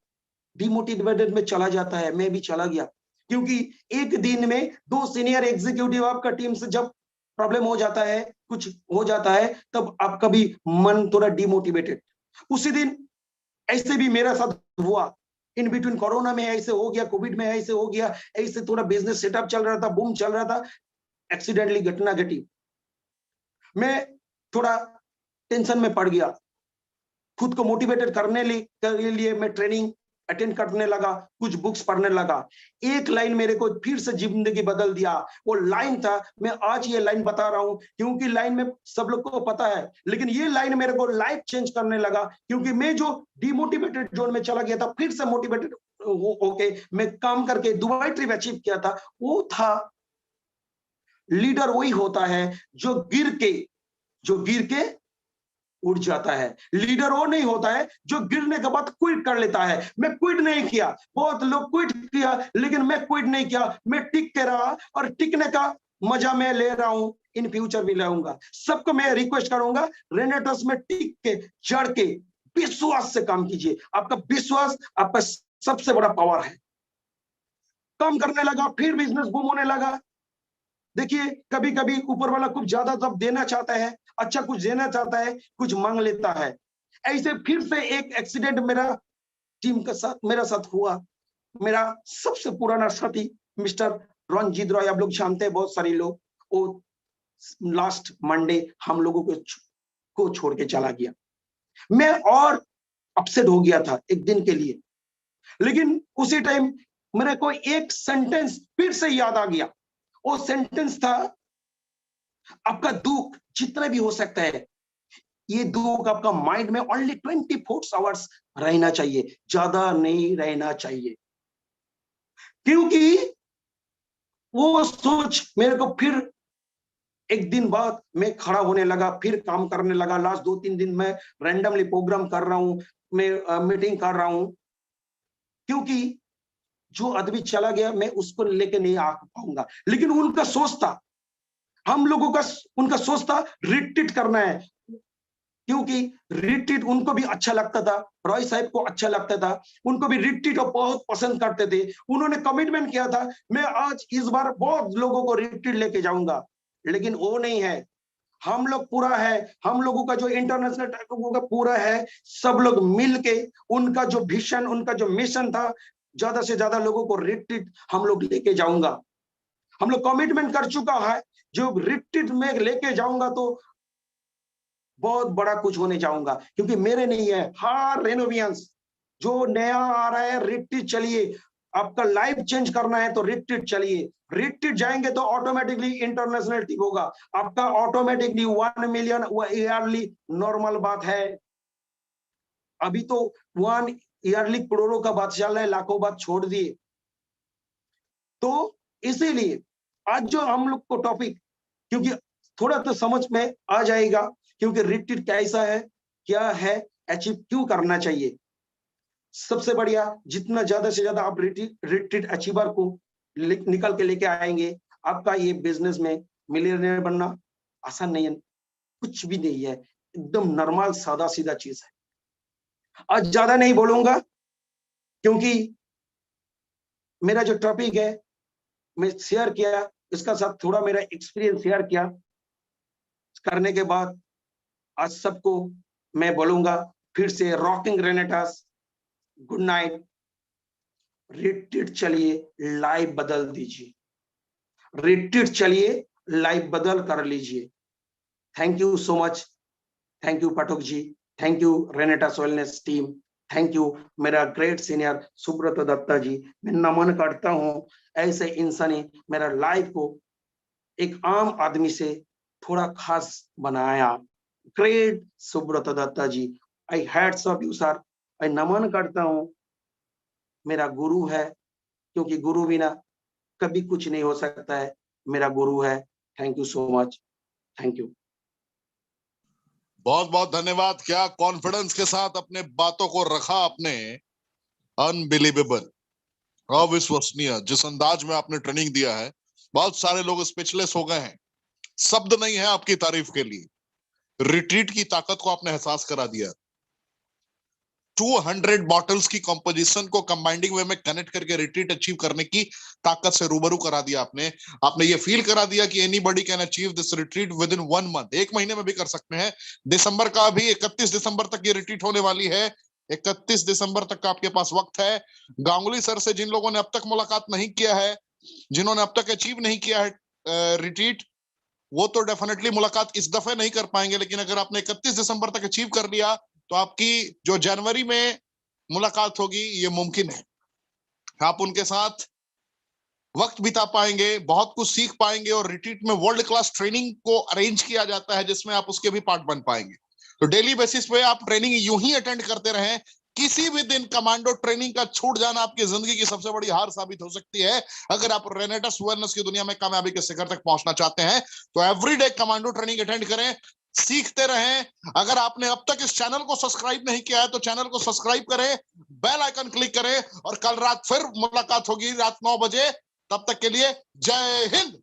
डिमोटिवेटेड में चला जाता है, मैं भी चला गया। क्योंकि एक दिन में 2 सीनियर एग्जीक्यूटिव आपका टीम से जब प्रॉब्लम हो जाता है, कुछ हो जाता है, तब आपका भी मन थोड़ा डिमोटिवेटेड। उसी दिन ऐसे भी मेरा साथ हुआ, इन बिटवीन कोरोना में ऐसे हो गया, कोविड में ऐसे हो गया, ऐसे थोड़ा बिजनेस सेटअप चल रहा था, बूम चल रहा था, एक्सीडेंटली घटना घटी, मैं थोड़ा टेंशन में पड़ गया। खुद को मोटिवेटेड करने के लिए मैं ट्रेनिंग अटेंड करने लगा, कुछ बुक्स पढ़ने लगा। एक लाइन मेरे को फिर से जिंदगी बदल दिया। वो लाइन था, मैं आज ये लाइन बता रहा हूं, क्योंकि लाइन में सब लोग को पता है, लेकिन ये लाइन मेरे को लाइफ चेंज करने लगा। क्योंकि मैं जो डिमोटिवेटेड जोन में चला गया था, फिर से मोटिवेटेड होके मैं काम करके दुबई ट्रिप अचीव किया था। वो था, लीडर वही होता है जो गिर के उड़ जाता है। लीडर वो नहीं होता है जो गिरने के बाद क्विट कर लेता है। मैं क्विट नहीं किया, बहुत लोग क्विट किया, लेकिन मैं क्विट नहीं किया, मैं टिक के रहा, और टिकने का मजा मैं ले रहा हूं, इन फ्यूचर भी लाऊंगा। सबको मैं रिक्वेस्ट करूंगा, रेनेटस में टिक के, जड़ के, विश्वास से काम कीजिए। आपका विश्वास आपका सबसे बड़ा पावर है। काम करने लगा, फिर बिजनेस बूम होने लगा। देखिए, कभी कभी ऊपर वाला कुछ ज्यादा जब देना चाहता है, अच्छा कुछ देना चाहता है, कुछ मांग लेता है। ऐसे फिर से एक एक्सीडेंट मेरा टीम के साथ, मेरा साथ हुआ। मेरा सबसे पुराना साथी मिस्टर रणजीत रॉय, आप लोग जानते हैं, बहुत सारे लोग, वो लास्ट मंडे हम लोगों को छोड़ के चला गया। मैं और अपसेट हो गया था एक दिन के लिए, लेकिन उसी टाइम मेरे को एक सेंटेंस फिर से याद आ गया। वो सेंटेंस था, आपका दुख जितना भी हो सकता है, ये दुख आपका माइंड में ओनली 24 आवर्स रहना चाहिए, ज्यादा नहीं रहना चाहिए। क्योंकि वो सोच मेरे को फिर एक दिन बाद मैं खड़ा होने लगा, फिर काम करने लगा। लास्ट 2-3 दिन में रैंडमली प्रोग्राम कर रहा हूं, मैं मीटिंग कर रहा हूं, क्योंकि जो आदमी चला गया मैं उसको लेके नहीं आ पाऊंगा, लेकिन उनका सोच था, हम लोगों का उनका सोच था रिट्रीट करना है, क्योंकि रिट्रीट उनको भी अच्छा लगता था, रॉय साहब को अच्छा लगता था, उनको भी रिट्रीट बहुत पसंद करते थे। उन्होंने कमिटमेंट किया था मैं आज इस बार बहुत लोगों को रिट्रीट लेके जाऊंगा, लेकिन वो नहीं है। हम लोग पूरा है, हम लोगों का जो इंटरनेशनल टाइकों का पूरा है, सब लोग मिलके उनका जो विजन, उनका जो मिशन था, ज्यादा से ज्यादा लोगों को रिट्रीट हम लोग लेके जाऊंगा। हम लोग कमिटमेंट कर चुका है, जो रिट्रीट में लेके जाऊंगा तो बहुत बड़ा कुछ होने जाऊंगा, क्योंकि मेरे नहीं है, हर रेनोवियंस जो नया आ रहा है, रिट्रीट चलिए, आपका लाइफ चेंज करना है तो रिट्रीट चलिए, रिट्रीट जाएंगे तो ऑटोमेटिकली इंटरनेशनल टीम होगा, आपका ऑटोमेटिकली 1 मिलियन ईयरली नॉर्मल बात है। अभी तो 1 ईयरली करोड़ों का बात चल रहा है, लाखों बात छोड़ दिए। तो इसीलिए आज जो हम लोग को टॉपिक, क्योंकि थोड़ा तो समझ में आ जाएगा, क्योंकि रिट्रीट कैसा है, क्या है, अचीव क्यों करना चाहिए। सबसे बढ़िया, जितना ज्यादा से ज्यादा आप रिट्रीट अचीवर को निकल के लेके आएंगे, आपका ये बिजनेस में मिलियनेयर बनना आसान नहीं है, कुछ भी नहीं है, एकदम नॉर्मल सादा सीधा चीज है। आज ज्यादा नहीं बोलूंगा, क्योंकि मेरा जो टॉपिक है मैं शेयर किया, इसका साथ थोड़ा मेरा एक्सपीरियंस शेयर किया, करने के बाद आज सबको मैं बोलूंगा फिर से, rocking Renatus, good night. Retreat चलिए, लाइफ बदल दीजिए, रिट्रीट चलिए, लाइफ बदल कर लीजिए। Thank you so much, thank you Pathak ji, thank you Renatus wellness team, thank you मेरा ग्रेट सीनियर सुब्रत दत्ता जी। मैं नमन करता हूं, ऐसे इंसान ने मेरा लाइफ को एक आम आदमी से थोड़ा खास बनाया। Great Subrata Dutta ji, I hats off you sir, I नमन करता हूं, मेरा गुरु है, क्योंकि गुरु बिना कभी कुछ नहीं हो सकता है, मेरा गुरु है। Thank you so much, thank you. बहुत बहुत धन्यवाद। क्या कॉन्फिडेंस के साथ अपने बातों को रखा आपने, अनबिलीवेबल, अविश्वसनीय। जिस अंदाज में आपने ट्रेनिंग दिया है, बहुत सारे लोग स्पीचलेस हो गए हैं, शब्द नहीं है आपकी तारीफ के लिए। रिट्रीट की ताकत को आपने एहसास करा दिया। 200 बॉटल्स की कंपोजिशन को कंबाइंडिंग वे में कनेक्ट करके रिट्रीट अचीव करने की ताकत से रूबरू करा दिया आपने। आपने ये फील करा दिया कि anybody can achieve this retreat with in 1 month, 1 महीने में भी कर सकते हैं। दिसंबर का भी 31 दिसंबर तक ये रिट्रीट होने वाली है, 31 दिसंबर तक का आपके पास वक्त है। गांगुली सर से जिन लोगों ने अब तक मुलाकात नहीं किया है, जिन्होंने अब तक अचीव नहीं किया है रिट्रीट, वो तो डेफिनेटली मुलाकात इस दफे नहीं कर पाएंगे, लेकिन अगर आपने 31 दिसंबर तक अचीव कर लिया तो आपकी जो जनवरी में मुलाकात होगी ये मुमकिन है। आप उनके साथ वक्त बिता पाएंगे, बहुत कुछ सीख पाएंगे, और रिट्रीट में वर्ल्ड क्लास ट्रेनिंग को अरेंज किया जाता है जिसमें आप उसके भी पार्ट बन पाएंगे। तो डेली बेसिस पे आप ट्रेनिंग यूं ही अटेंड करते रहें। किसी भी दिन कमांडो ट्रेनिंग का छूट जाना आपकी जिंदगी की सबसे बड़ी हार साबित हो सकती है। अगर आप रेनेटास वेलनेस की दुनिया में कामयाबी के शिखर तक पहुंचना चाहते हैं तो एवरीडे कमांडो ट्रेनिंग अटेंड करें, सीखते रहें। अगर आपने अब तक इस चैनल को सब्सक्राइब नहीं किया है तो चैनल को सब्सक्राइब करें, बेल आइकन क्लिक करें, और कल रात फिर मुलाकात होगी रात 9 बजे। तब तक के लिए जय हिंद।